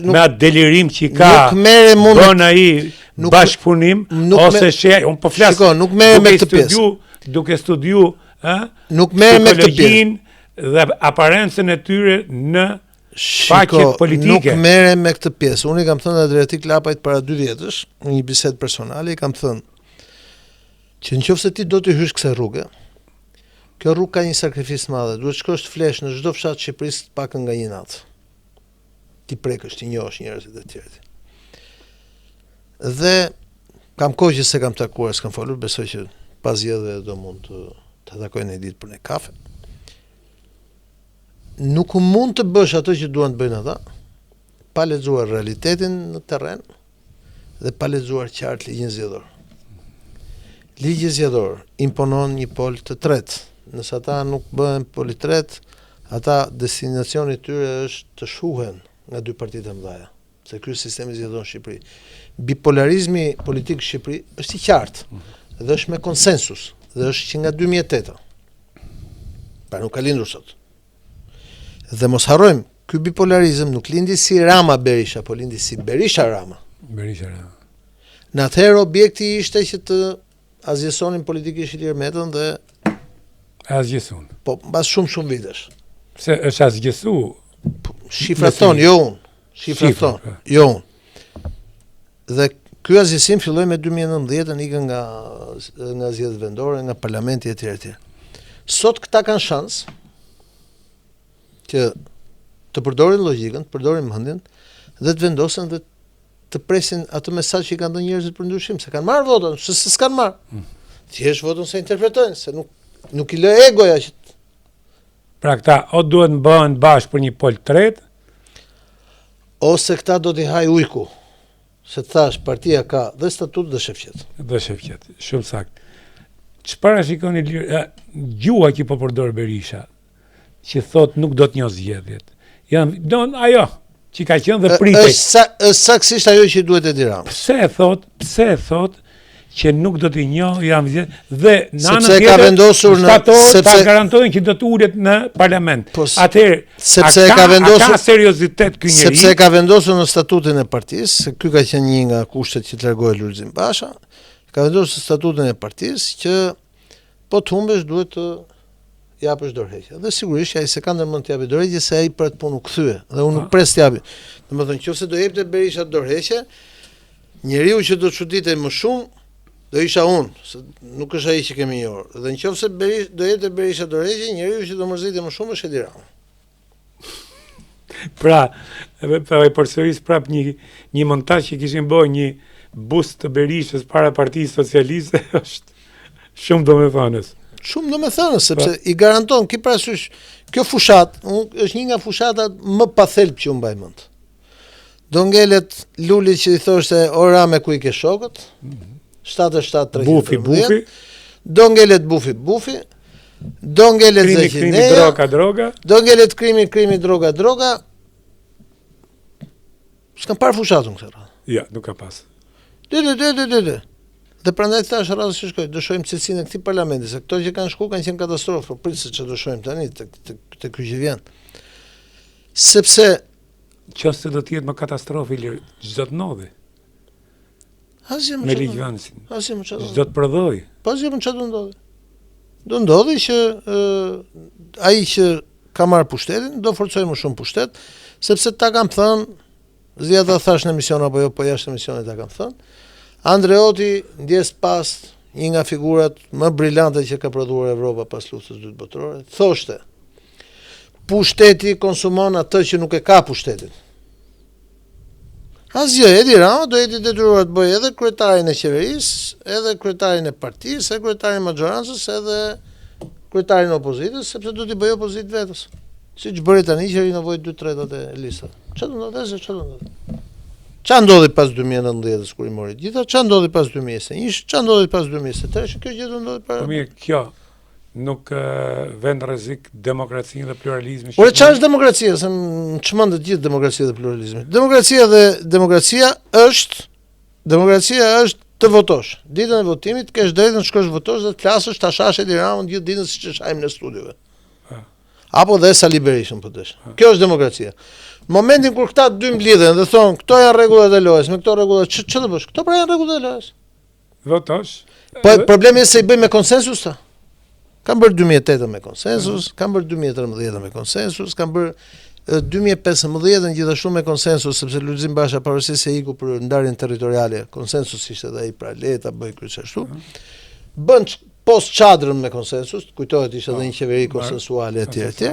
me atë delirim që ka, bën ai bashkëpunim, ose sheh, unë po flas... Nuk mere me këtë pjesë. Duke studiu nuk mere me këtë pjesë. Dhe aparencën e tyre në... Shiko, nuk mere me këtë pjesë. Unë i kam thënë Adriatik Lapajt para 2 vjetësh, në një bisedë personale, i kam thënë që nëse ti do të hysh kësaj rruge, kjo rrugë ka një sakrificë të madhe. Duhet shkosh të flesh në çdo fshat të Shqipërisë pakën nga një natë. Ti prekësh, ti njohësh njerëzit e tjerë. Dhe kam kohë që se kam takuar, s'kam folur, besoj që pas zgjedhjeve do mund të takojnë një ditë për një kafe. Nuk mund të bësh ato që duan të bëjnë ata, pa lexuar realitetin në terren dhe pa lexuar qartë ligjin zgjedhor. Ligji zgjedhor imponon një pol të tretë. Nëse ata nuk bëhen poli tret, ata destinacioni i tyre është të shuhen nga 2 partitë e mëdha. Se ky sistemi zgjedhor në Shqipëri. Bipolarizmi politik në Shqipëri është i qartë dhe është me konsensus dhe është që nga 2008. Pra nuk ka lindur sot. Dhe mos harrojmë, ky bipolarizëm nuk lindi si Rama Berisha, po lindi si Berisha Rama. Në atëherë objekti ishte që të azgjesonin politikisht Ilir Metën dhe azgjeson. Po mbas shumë vitesh. Pse është azgjesu? Shifrat ton, jo unë. Shifrat ton, jo unë. Dhe ky azgjesim filloi me 2019-ën, ikën nga zgjedhjet vendore, nga parlamenti etj. Sot këta kanë shans që të përdorin logjikën, të përdorin mendjen dhe të vendosen dhe të presin atë mesazh që kanë dhënë njerëzit për ndryshim, se kanë marrë votën, se s'kan marrë. Thjesht votën se interpretojnë, se nuk i lë egoja që... Pra këta o duhet të bëhen bashkë për një pol tret, ose këta do t'i haj ujku, se të thash partia ka dhe statut dhe shefqet. Shumë sakt. Çfarë shikoni gjua që po përdor Berisha, që thot nuk do të njoh zgjedhjet. Ajo që ka qenë dhe pritej. Është saktësisht ajo që duhet Edi Rama. Pse e thot që nuk do t'i njohë janë vizjet dhe në anën Sepse ka vendosur ta garantojnë që do të ulet në parlament. Atëherë, sepse ka seriozitet ky njeri. Sepse ka vendosur në statutin e partisë, se ky ka qenë një nga kushtet që të largohej Lulzim Basha, ka vendosur në statutin e partisë që po të humbesh duhet të japësh dorëheqje. Dhe sigurisht ai se ka ndërmend të japë dorëheqje se ai për atë punë u kthye dhe unë nuk pres të japi. Domethënë nëse do jepte Berisha dorëheqje, njeriu që do të çuditej më shumë do isha unë, se nuk është ai që kemi njohur. Dhe nëse do jepte Berisha dorëheqje, njeriu që do mërzitej më shumë është Edi Rama. Pra, e përsëris prap një montazh që kishin bërë një bust të Berishës para Partisë Socialiste është shumë domethënës. Shumë domethënës, sepse i garanton ki parasysh kjo fushat, është një nga fushatat më pathelp që unë mbaj mend. Do ngelet Luli që i thoshte ora me ku i ke shokët, 77 Bufi. Do ngelet Bufi, do ngelet krimi droga. Do ngelet krimi droga. S'kam parë fushatën këtë radhë. Ja, nuk ka pas. Dy. Dhe prandaj thash radhës që shkoj, do shohim cilësinë e këtij parlamenti, se këto që kanë shku kanë qenë katastrofë, prit se ç'do shohim tani te ky që vjen. Sepse qoftë do të jetë më katastrofë çdo të ndodhi. Me Ligjvansin. Çdo të prodhoi. Pastaj më çfarë do ndodhi? Do ndodhi që ai që ka marrë pushtetin do forcojë më shumë pushtet, sepse ta kam thënë, zgjedha thash në emision apo jo, po jashtë emisionit ta kam thënë. Andreoti ndjes pas një nga figurat më brillante që ka prodhuar Evropa pas luftës së dytë botërore, thoshte: pushteti konsumon atë që nuk e ka pushtetin. Asgjë, Edi Rama do jeti detyruar të bëjë edhe kryetarin e qeverisë, edhe kryetarin e partisë, edhe kryetarin e maxhorancës, edhe kryetarin e opozitës, sepse do t'i bëjë opozitë vetës. Siç bëri tani që rinovoi 2/3 e listave. Çfarë do ndodhi? Çfarë ndodhi pas 2019-s kur i mori gjitha? Çfarë ndodhi pas 2021? Çfarë ndodhi pas 2023? Kjo gjë do ndodhi para. Po mirë, kjo nuk vend rrezik demokracinë dhe pluralizmin. Por çfarë është demokracia? Se më çmendet gjithë demokracia dhe pluralizmi. Demokracia është të votosh. Ditën e votimit kesh drejtën të shkosh votosh dhe të flasësh ta shash Edi Ramën gjithë ditën siç e shajmë në studiove. Apo dhe Sali Berishën po desh. Kjo është demokracia. Momentin kur këta dy mblidhen dhe thonë këto janë rregullat e lojës, me këto rregulla ç'të bësh? Këto pra janë rregullat e lojës. Votosh. Po problemi është se i bëjmë me konsensus ta. Kam bërë 2008 me konsensus, kam bërë 2013 me konsensus, kam bërë 2015 gjithashtu me konsensus, sepse Lulzim Basha pavarësisht se iku për ndarjen territoriale, konsensus ishte dhe ai pra leta bëj kryesashtu. Bën post çadrën me konsensus, kujtohet ishte edhe një qeveri konsensuale etj.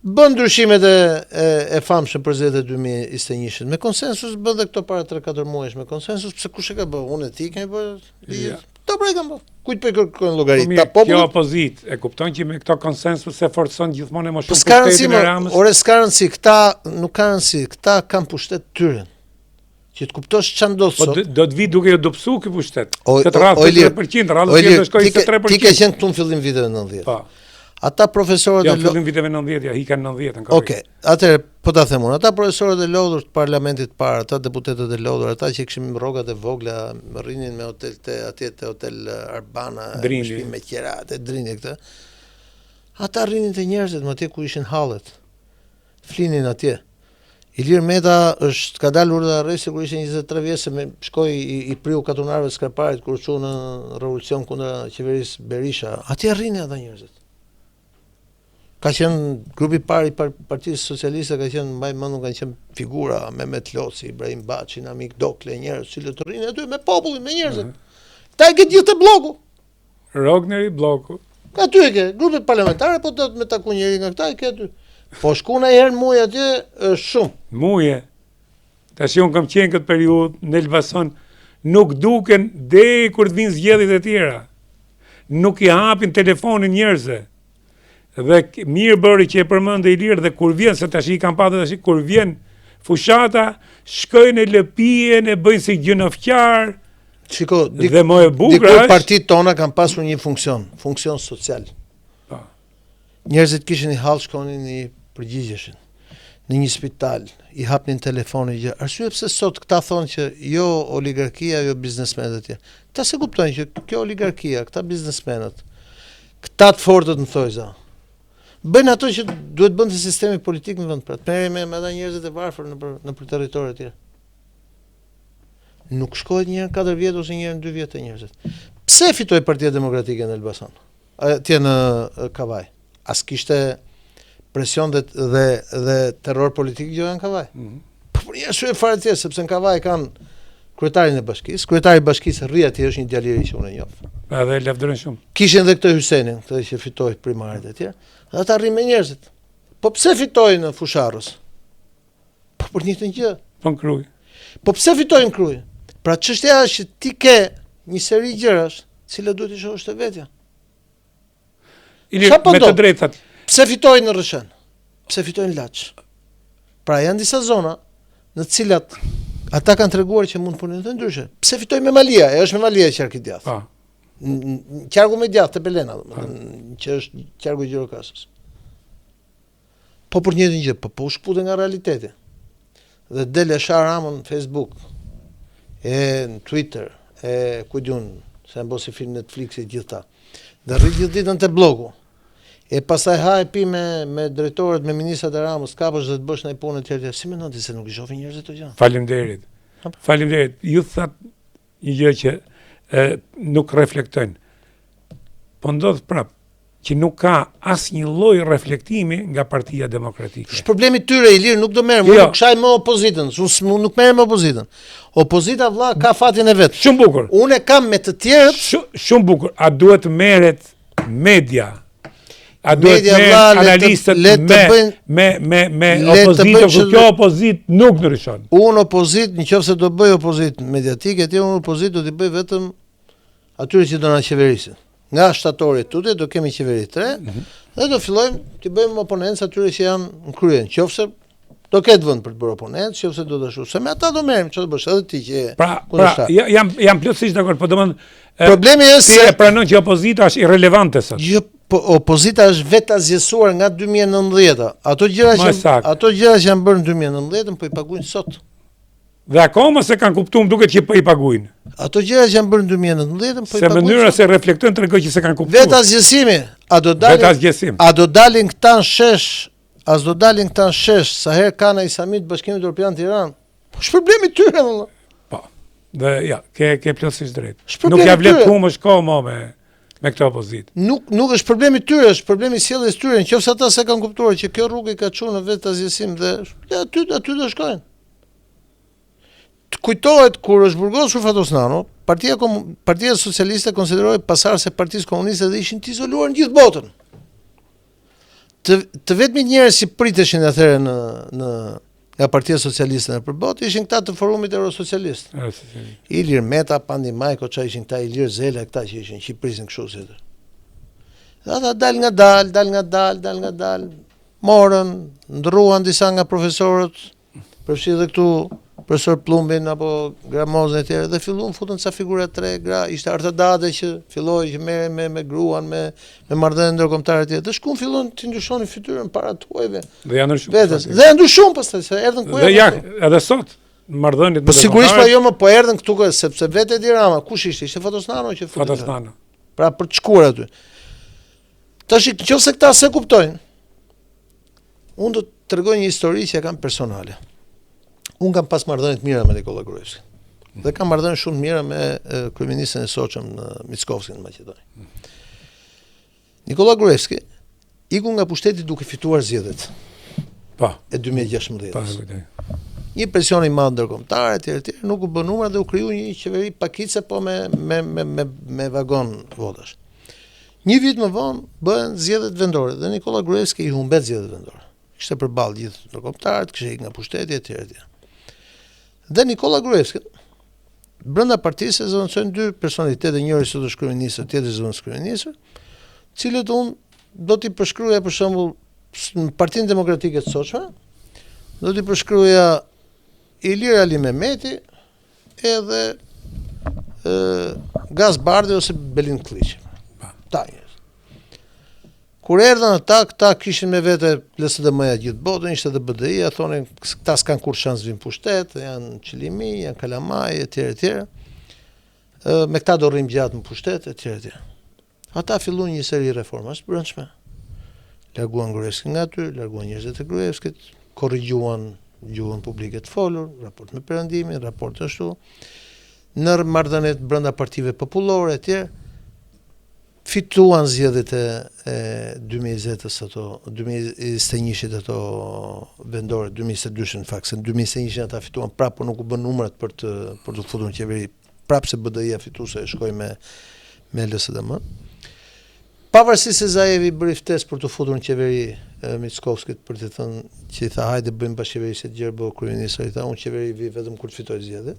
Bën ndryshimet e famshme për zgjedhjet e 2021 me konsensus, bën dhe këto para 3-4 muajsh me konsensus, pse kush e ka bë? Unë e ti kemi bërë. Ta pra kam bë. Kujt po i kërkojnë llogaritë? Ta popullit. Kjo opozitë e kupton që me këto konsensus e forcon gjithmonë më shumë pushtetin e Ramës. Ore s'ka rëndsi, këta nuk kanë rëndsi, këta kanë pushtet tyre. Që të kuptosh ç'a ndodh sot. Po do të vi duke u dobësu ky pushtet. Këtë radhë 3%, radhë që do shkojë 23%. Ti ke qenë këtu në fillim viteve 90. Po. Ata profesorët e fillim viteve 90, ja hikan 90-ën. Okej, atëherë po ta them unë, ata profesorët e lodhur të parlamentit parë, ata deputetët e lodhur, ata që kishin rrogat e vogla, rrinin me hotel te hotel Arbana, shtëpi me qera, te Drini këtë. Ata rrinin te njerëzit më atje ku ishin hallet. Flinin atje. Ilir Meta ka dalur urdhë arresti kur ishte 23 vjeç se shkoi i priu katunarëve skarparit kur çu në revolucion kundër qeverisë Berisha. Atje rrinin ata njerëzit. Ka qenë grupi parë i Partisë Socialiste, ka qenë mbaj mendun kanë qenë figura Mehmet Loci, Ibrahim Baçi, Namik Dokle, njerëz që të rrinë aty me popullin, me njerëzit. Ta e ke gjithë të bloku. Rogneri bloku. Aty e ke, grupet parlamentare, po do të me taku njëri nga këta e ke aty. Po shku në herë muaj atje është shumë. Muje. Tash unë kam qenë këtë periudhë në Elbasan, nuk duken deri kur të vinë zgjedhjet e tjera. Nuk i hapin telefonin njerëzve. Dhe mirë bëri që e përmendë Ilir dhe kur vjen, se tash i kam patë tash kur vjen fushata, shkojnë e lëpijen, e bëjnë si gjënofqar. Shiko, dhe më e bukur është partitë tona kanë pasur një funksion social. Pa. Njerëzit kishin i hall, shkonin i përgjigjeshin. në një spital, i hapnin telefoni gjë. Arsye pse sot këta thonë që jo oligarkia, jo biznesmenët e tjerë. Ta se kuptojnë që kjo oligarkia, këta biznesmenët, këta të fortët në thojza, bëjnë ato që duhet bënë të sistemi politik në vend pra. Merri me ata njerëzit e varfër në për territorë të tjera. Nuk shkohet një herë 4 vjet ose një herë 2 vjet të njerëzit. Pse fitoi Partia Demokratike në Elbasan? Atje në Kavaj. As kishte presion dhe terror politik jo në Kavaj. Po për një arsye fare tjetër, sepse në Kavaj kanë kryetarin e bashkisë, kryetari i bashkisë rri atje është një djalë i ri që unë e njoh. Edhe lavdërojnë shumë. Kishin edhe këtë Hysenin, këtë që fitoi primarit e tjerë. Dhe ata rrin me njerëzit. Po pse fitoi në Fusharrës? Po për një të gjë. Po në Krujë. Po pse fitoi në Krujë? Pra çështja është që ti ke një seri gjërash, të cilat duhet të shohësh te vetja. Me të drejtat. Pse fitoi në Rrëshën? Pse fitoi në Laç? Pra janë disa zona në të cilat ata kanë treguar që mund të punojnë ndryshe. Pse fitoi me Malia? Është me Malia qarku i djathtë. Qarku më i djathtë te Belena, domethënë, që është qarku i Gjirokastës. Po për një gjë, po u shkputën nga realiteti. Dhe del e shar Ramon në Facebook, në Twitter, ku diun, se mbo si film Netflixit gjithta. Dhe rri gjithë ditën te blogu. E pastaj ha e pi me drejtorët, me ministrat e Ramës, kapësh dhe të bësh ndaj punë tjetër. Si mendon ti se nuk i shohin njerëzit këto gjë? Faleminderit. Faleminderit. Ju that një gjë që nuk reflektojnë. Po ndodh prap që nuk ka asnjë lloj reflektimi nga Partia Demokratike. Është problemi tyre Ilir, nuk do merrem, unë nuk shaj më opozitën, unë nuk merrem me opozitën. Opozita vëlla ka fatin e vet. Shumë bukur. Unë kam me të tjerët shumë bukur. A duhet merret media? A duhet merret analistët me opozitë, kur kjo opozitë nuk ndryshon. Unë opozitë, nëse do bëj opozitë mediatike, unë opozitë do t'i bëj vetëm atyre që do na qeverisin. Nga shtatori tutje do kemi qeveri 3 dhe do fillojmë të bëjmë oponencë atyre që janë në krye. Nëse do ketë vend për të bërë oponencë, nëse do të ashtu. Se me ata do merrem, çfarë do bësh edhe ti që pra jam plotësisht dakord, po domethënë problemi është se pranon që opozita është irrelevante sot. Jo, po opozita është vetë azjesuar nga 2019. Ato gjëra që janë bërë në 2019 po i paguajnë sot. Dhe akoma se kanë kuptuar duket që po i paguajnë. Ato gjëra që janë bërë në 2019 po i paguajnë. Se mënyra se reflektojnë tregoj që se kanë kuptuar. Vetë azgjësimi, a do dalin këta në shesh, sa herë kanë ai samit Bashkimit Evropian Tiranë. Po është problemi tyre valla. Po. Dhe ja, ke plotësisht drejt. Nuk ja vlet ku më shko më me këtë opozitë. Nuk është problemi tyre, është problemi sjelljes tyre. Nëse ata se kanë kuptuar që kjo rrugë ka çuar në vetë azgjësim dhe aty do shkojnë. Kujtohet kur është burgosur Fatosnano, Partia Socialiste konsiderohej pasardhës e Partisë Komuniste dhe ishin të izoluar në gjithë botën. Të vetmit njerëz që priteshin atëherë nga Partia Socialiste në përbot ishin këta të forumit Eurosocialist. Ilir Meta, Pandi Majko, çka ishin këta, Ilir Zela, këta që ishin Shqipërisë kështu si. Dhe ata dal nga dal, morën, ndruan disa nga profesorët, përfshi dhe këtu profesor Plumbin apo Gramozën e tjerë dhe filluan futën ca figura 3 gra, ishte Artadade që filloi që merren me gruan, me marrëdhënie ndërkombëtare të tjera. Dhe shkun fillon të ndryshonin fytyrën para tuajve. Dhe janë ndryshuar. Vetes. Dhe janë ndryshuar pastaj se erdhën ku. Dhe ja, edhe sot marrëdhëniet po sigurisht pa jo më po erdhën këtu sepse vetë Edi Rama, kush ishte? Ishte Fatosnano që futi. Fatosnano. Pra për të shkuar aty. Tash nëse këta se kuptojnë. Unë do të tregoj një histori që kam personale. Unë kam pas marrëdhënie të mira me Nikola Gruevski. Dhe kam marrëdhënie shumë të mira me kryeministin e Soçëm në Mickovski në Maqedoni. Nikola Gruevski iku nga pushteti duke fituar zgjedhjet. Po. E 2016. Po. Një presion i madh ndërkombëtar etj, nuk u bë numra dhe u krijoi një qeveri pakice po me vagon votash. Një vit më vonë bëhen zgjedhjet vendore dhe Nikola Gruevski i humbet zgjedhjet vendore. Kishte përballë gjithë ndërkombëtarët, kishte ikë nga pushteti etj. Dhe Nikola Gruevski brenda partisë zëvendësojnë 2 personalitete, njëri sot është kryeminist, tjetri zëvendës kryeminist, cilët unë do t'i përshkruaja për shembull në Partinë Demokratike të Soçme, do t'i përshkruaja Ilir Ali Mehmeti edhe Gaz Bardhi ose Belin Kliç. Ta njerëz. Kur erdhën këta kishin me vete LSDM-ja gjithë botën, ishte edhe BDI-ja, thonin këta s'kan kur shans vinë pushtet, janë qilimi, janë kalamaj, etj. Me këta do rrim gjatë në pushtet, etj. Ata filluan një seri reformash të brendshme. Larguan Gruevski nga aty, larguan njerëzit e Gruevskit, korrigjuan gjuhën publike të folur, raport me Perëndimin, raport ashtu, në marrëdhëniet brenda partive popullore etj. Fituan zgjedhjet e 2020-s ato, 2021-shit ato vendore, 2022-shin në fakt, se në 2021-shin ata fituan prapë, por nuk u bën numrat për të futur në qeveri, prapë se BDI-ja fituese e shkoi me LSDM. Pavarësisht se Zaevi bëri ftesë për të futur në qeveri Mickovskit për të thënë që i tha hajde bëjmë bashkëqeverisje të gjerë, bëu kryeministri, i tha unë qeveri vi vetëm kur të fitoj zgjedhjet.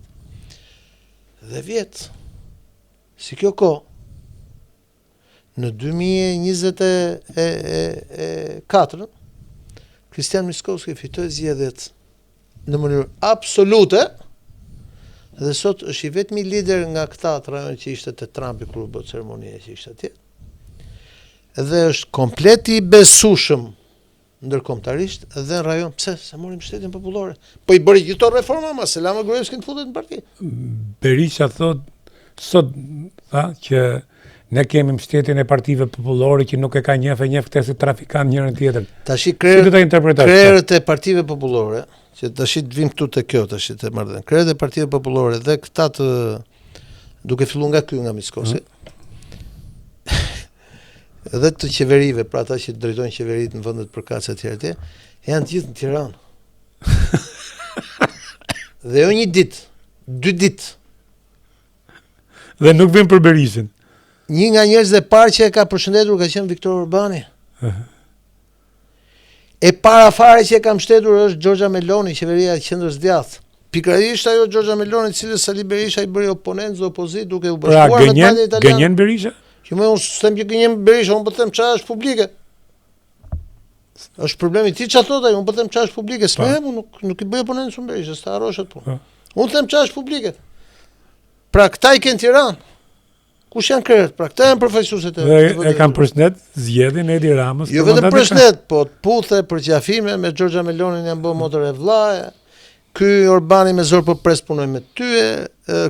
Dhe vjet, si kjo kohë, në 2024, Kristian Mickovski fitoi zgjedhjet në mënyrë absolute, dhe sot është i vetmi lider nga këta të rajon që ishte te Trumpi kur u bë ceremonia që ishte atje. Dhe është komplet i besueshëm ndërkombëtarisht dhe në rajon pse se mori mbështetjen popullore. Po i bëri gjithë reforma, ma se lama Gruevski të futet në parti. Berisha sot tha që ne kemi mbështetjen e partive popullore që nuk e ka njeh këtë si trafikant njërin tjetrin. Tashi krerët e partive popullore, që tash të vim këtu te kjo tash të marrën. Krerët e partive popullore dhe këta të duke filluar nga ky nga Mickovski. Dhe të qeverive, pra ata që drejtojnë qeveritë në vendet përkatëse etj. Janë të gjithë në Tiranë. Dhe jo një ditë, 2 ditë. Dhe nuk vjen për Berishën. Një nga njerëzit e parë që e ka përshëndetur ka qenë Viktor Orbani. E para fare që e ka mbështetur është Giorgia Meloni, qeveria e qendrës djathtë. Pikërisht ajo Giorgia Meloni, i cili Sali Berisha i bëri oponencë dhe opozitë duke u bashkuar me partijën italiane. Gënjen Berisha? Që më unë s'tem që gënjen Berisha, unë po them çfarë është publike. Është problemi ti çfarë thot ai, unë po them çfarë është publike, s'më nuk i bëj oponencë unë Berisha, s'ta harrosh atë punë. Unë them çfarë është publike. Pra këta i kanë Tiranë. Kush janë krerët? Pra këta janë përfaqësuesit e kanë përshëndet zgjedhjen e Edi Ramës. Jo vetëm përshëndet, po të puthe për qafime me Giorgia Melonin janë bë motor e vllaja. Ky Orbani me zor po pres punoj me ty,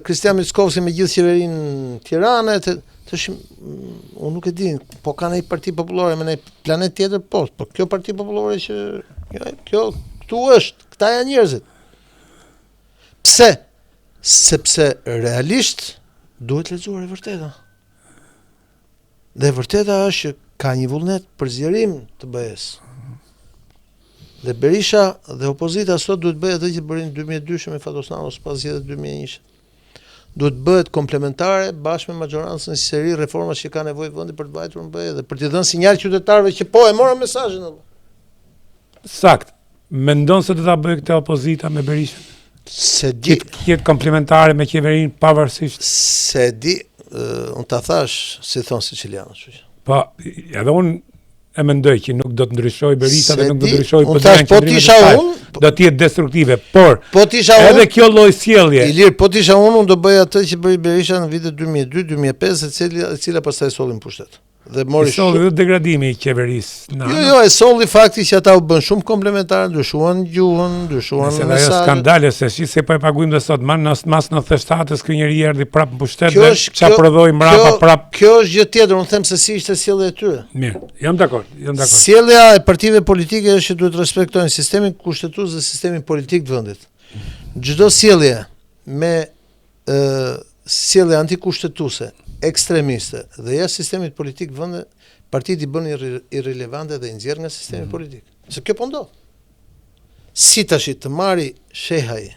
Kristian Mickovski me gjithë qeverinë në Tiranë, tash unë nuk e di, po ka një parti popullore me një planet tjetër, po kjo parti popullore që kjo këtu është, këta janë njerëzit. Pse? Sepse realisht duhet lexuar e vërteta. Dhe e vërteta është që ka një vullnet për zgjerim të BE-s. Dhe Berisha dhe opozita sot duhet bëjë atë që bërin në 2002 me Fatosnanos pas zgjedhjeve 2001. Duhet bëhet komplementare bashkë me majorancën si seri reforma që ka nevojë vendi për të vajtur në BE dhe për t'i dhënë sinjal qytetarëve që po e morën mesazhin. Sakt. Mendon se do ta bëjë këtë opozita me Berishën? Se di këtë komplementare me qeverinë pavarësisht. Se di, unë ta thash si thon sicilianët, kështu që. Po, edhe unë e mendoj që nuk do të ndryshoj Berisha dhe nuk do të ndryshoj po tisha unë, do të jetë destruktive, por po tisha unë, edhe kjo lloj sjellje. Ilir, po tisha unë do bëj atë që bëri Berisha në vitet 2002-2005, e cila pastaj solli në pushtet. Dhe mori solli dhe degradimi i qeverisë. Jo, e solli fakti që ata u bën shumë komplementarë, ndryshuan gjuhën, ndryshuan mesazhet. Ajo skandale se se po e paguajmë dhe sot mas 97-s ky njeri erdhi prapë në pushtet dhe çfarë prodhoi mbrapa prapë. Kjo është gjë tjetër, unë them se si ishte sjellja e tyre. Mirë, jam dakord. Sjellja e partive politike është që duhet të respektojnë sistemin kushtetues dhe sistemin politik të vendit. Çdo sjellje me sjellje antikushtetuese, ekstremiste dhe jashtë sistemit politik vende, partitë i bën irrelevante dhe i nxjerr nga sistemi politik. Se kjo po ndodh. Si tash të marri Shehaj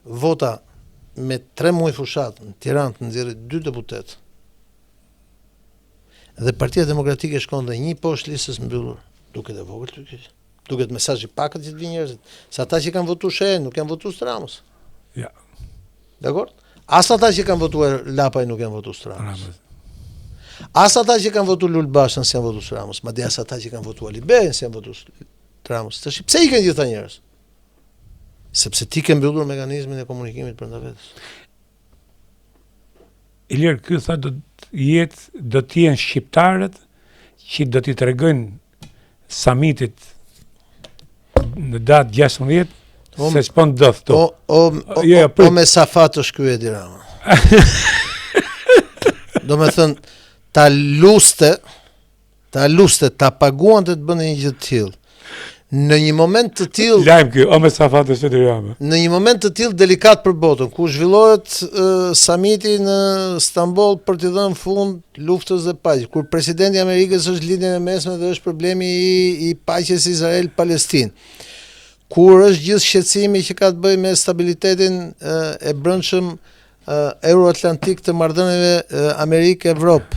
vota me 3 muaj fushat në Tiranë të nxjerrë 2 deputet. Dhe Partia Demokratike shkon dhe 1 poshtë listës mbyllur, duket e vogël kjo. Duket mesazh i pakët që të vinë njerëzit. Se ata që kanë votuar Shehaj nuk kanë votuar Ramës. Ja. Dakor? As ata që kanë votuar Lapaj nuk kanë votuar Ramës. As ata që kanë votuar Lulbashën s'janë votuar Ramës, madje as ata që kanë votuar Ali Berin s'janë votuar Ramës. Tash pse i kanë gjithë ata njerëz? Sepse ti ke mbyllur mekanizmin e komunikimit brenda vetes. Ilir ky tha do të jenë shqiptarët që do t'i tregojnë summitit në datë 16 se s'po ndodh këtu. O me safat është ky Edi Rama. Do me thënë, ta luste, ta paguan të bënë një gjë të tillë. Në një moment të tillë, Lajm ky, o me safat është Edi Rama. në një moment të tillë delikat për botën, ku zhvillohet samiti në Stamboll për t'i dhënë fund luftës dhe paqes, kur presidenti i Amerikës është lidhjen e mesme dhe është problemi i paqes Izrael-Palestinë, kur është gjithë shqetësimi që ka të bëjë me stabilitetin e brendshëm euroatlantik të marrëdhënieve Amerikë-Evropë,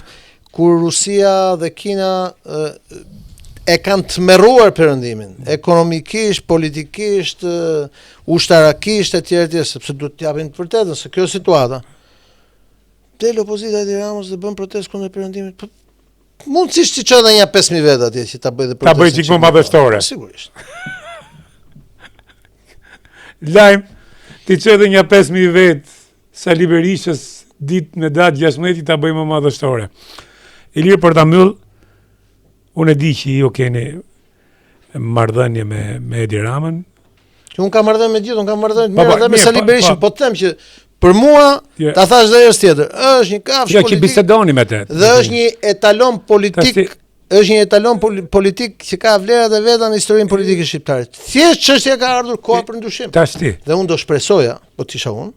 kur Rusia dhe Kina e kanë tmerruar perëndimin, ekonomikisht, politikisht, ushtarakisht etj, sepse duhet t'japin të vërtetën se kjo situata. Del opozita e Tiranës dhe bën protestë kundër perëndimit. Mundësisht të çojë një 5000 vet atje që ta bëjë protestë. Ta bëjë çik më madhështore. Sigurisht. Lajm, ti çoj edhe një 5000 vet Sali Berishës ditë në datë 16 ta bëjmë më madhështore. Ilir për ta mbyll, unë e di që ju keni marrëdhënie me Edi Ramën. Që unë kam marrëdhënie me gjithë, unë kam marrëdhënie të mira edhe me Sali Berishën, po të them që për mua, ta thash dhe herës tjetër, është një kafshë politik. Që bisedoni me te. Dhe është një etalon politik, që ka vlerat e veta në historinë politike shqiptare. Thjesht çështja ka ardhur koha për ndryshim. Tash ti. Dhe unë do shpresoja, po t'isha unë,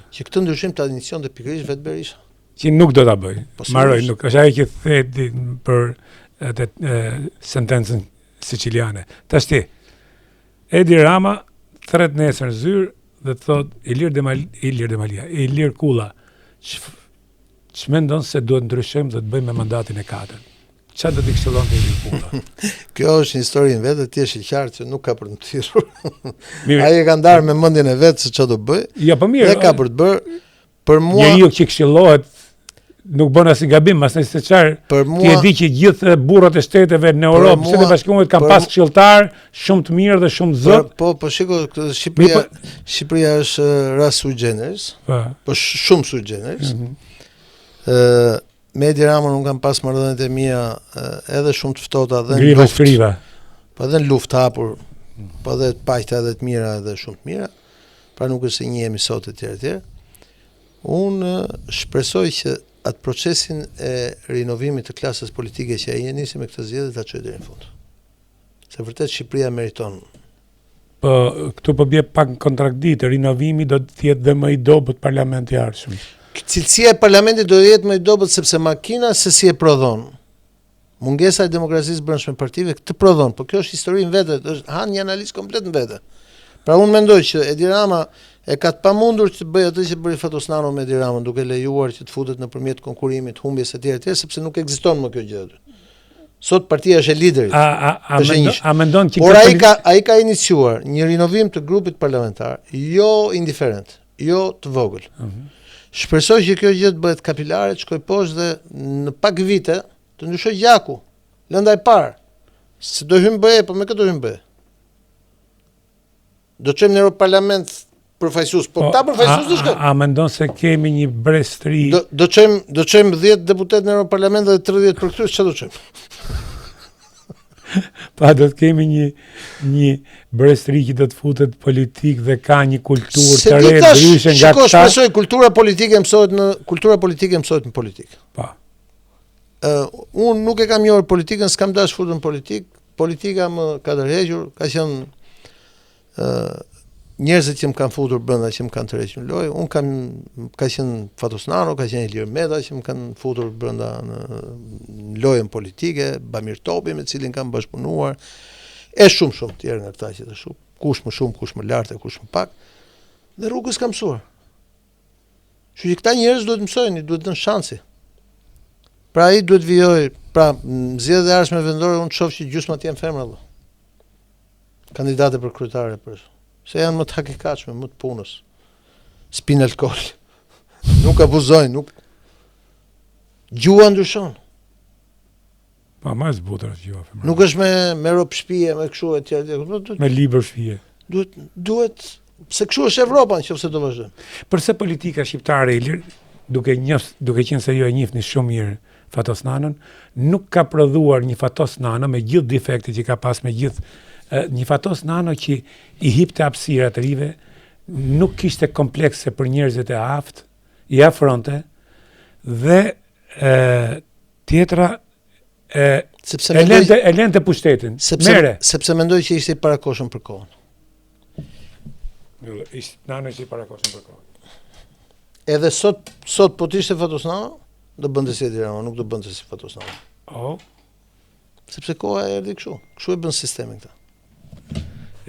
që këtë ndryshim ta inicionte pikërisht vetë Berisha. Që nuk do ta bëj. Po, Maroj, nuk është ai që theti për sentencën siciliane. Tash ti. Edi Rama thret nesër zyrë dhe thot Ilir Kulla, ç'mendon se duhet ndryshojmë dhe të bëjmë me mandatin e 4? Çfarë do t'i këshillonte Ilir Kulla? Kjo është një histori në vetë, ti është i qartë që nuk ka për të thirrur. Ai e ka ndarë me mendjen e vet se ç'do bëj. Ja, po mirë. Dhe ka për të bërë. Për mua njeriu që këshillohet nuk bën asnjë gabim, as nëse çfarë. Ti e di që gjithë burrat e shteteve në Europë, Shtetet e Bashkuara kanë pas këshilltar shumë të mirë dhe shumë zot. Po shiko, Shqipëria është ras sui generis. Po shumë sui generis. Me Edi Ramën unë kam pas marrëdhëniet e mia edhe shumë të ftohta dhe në luftë. Po edhe në luftë hapur, po edhe të paqta edhe të mira edhe shumë të mira. Pra nuk është se njihemi sot etj. Unë shpresoj që atë procesin e rinovimit të klasës politike që ai nisi me këtë zgjedhje ta çojë deri në fund. Se vërtet Shqipëria meriton. Po këtu po bie pak kontradiktë, rinovimi do të jetë dhe më i dobët parlamenti i ardhshëm. Cilësia e parlamentit do të jetë më i dobët sepse makina se si e prodhon. Mungesa e demokracisë brendshme partive këtë prodhon, po kjo është histori në vetë, është një analizë komplet në vetë. Pra unë mendoj që Edi Rama e ka të pamundur që të bëjë atë që bëri Fatosnano me Edi Ramën, duke lejuar që të futet nëpërmjet konkurimit, humbjes etj, sepse nuk ekziston më kjo gjë. Sot partia është e liderit. A mendon që por ai ka iniciuar një rinovim të grupit parlamentar, jo indiferent, jo të vogël. Shpresoj që kjo gjë të bëhet kapilare, të shkojë poshtë dhe në pak vite të ndryshojë gjaku. Lënda e parë, se do hym BE, po me këtë do hym BE. Do çojmë në Europarlament përfaqësues, po ta përfaqësues do shkojnë. A mendon se kemi një brestri? Do çojmë 10 deputet në Europarlament dhe 30 përkthyes, çfarë do çojmë? Pa do të kemi një brestri që do të futet politik dhe ka një kulturë të re ndryshe nga këta. Shpresoj kultura politike mësohet në politikë. Po. Unë nuk e kam njohur politikën, s'kam dashur futur në politikë. Politika më ka tërhequr, ka qenë njerëzit që më kanë futur brenda që më kanë tërhequr në lojë. Unë ka qenë Fatosnano, ka qenë Ilir Meta që më kanë futur brenda në lojën politike, Bamir Topi me cilin kam bashkëpunuar, e shumë të tjerë nga këta që të shumë, kush më shumë, kush më lart e kush më pak, dhe rrugës kam mësuar. Kështu që këta njerëz duhet mësojnë, duhet të dënë shansi. Pra ai duhet vijoj, pra në zgjedhjet e ardhshme vendore unë shoh që gjysmat janë femra. Kandidate për kryetare për se janë më të hakikatshme, më të punës. Spinë alkool. Nuk abuzojnë, nuk gjua ndryshon. Pa më zbutur gjua femra. Nuk është me rob shtëpie, me kështu etj. Me libër shtëpie. Duhet se kështu është Evropa nëse do vazhdojmë. Përse politika shqiptare Ilir, duke qenë se ju e njihni shumë mirë Fatos Nano, nuk ka prodhuar një Fatos Nano me gjithë defektet që ka pas, me gjithë një Fatos Nano që i hipte hapësira të rive, nuk kishte komplekse për njerëzit e aftë, i afronte, dhe tjetra e lente pushtetin. Sepse mendoj që ishte i parakoshëm për kohën. Nano ishte i parakoshëm për kohën. Edhe sot po t'ishte Fatos Nano, do bënte si Edi Rama, nuk do bënte si Fatos Nano. Sepse koha erdhi kështu. Kështu e bën sistemin këta.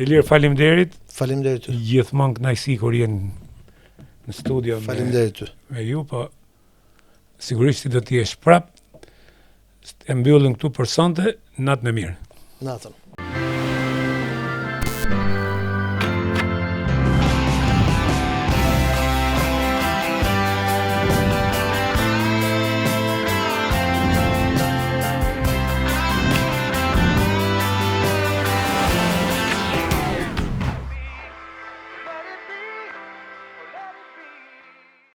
Ilir, faleminderit. Faleminderit ty. Gjithmonë kënaqësi kur jenë në studio Faleminderit ty. Me ju, po sigurisht do të jesh prap. E mbyllim këtu për sonte, natë më mirë. Natën.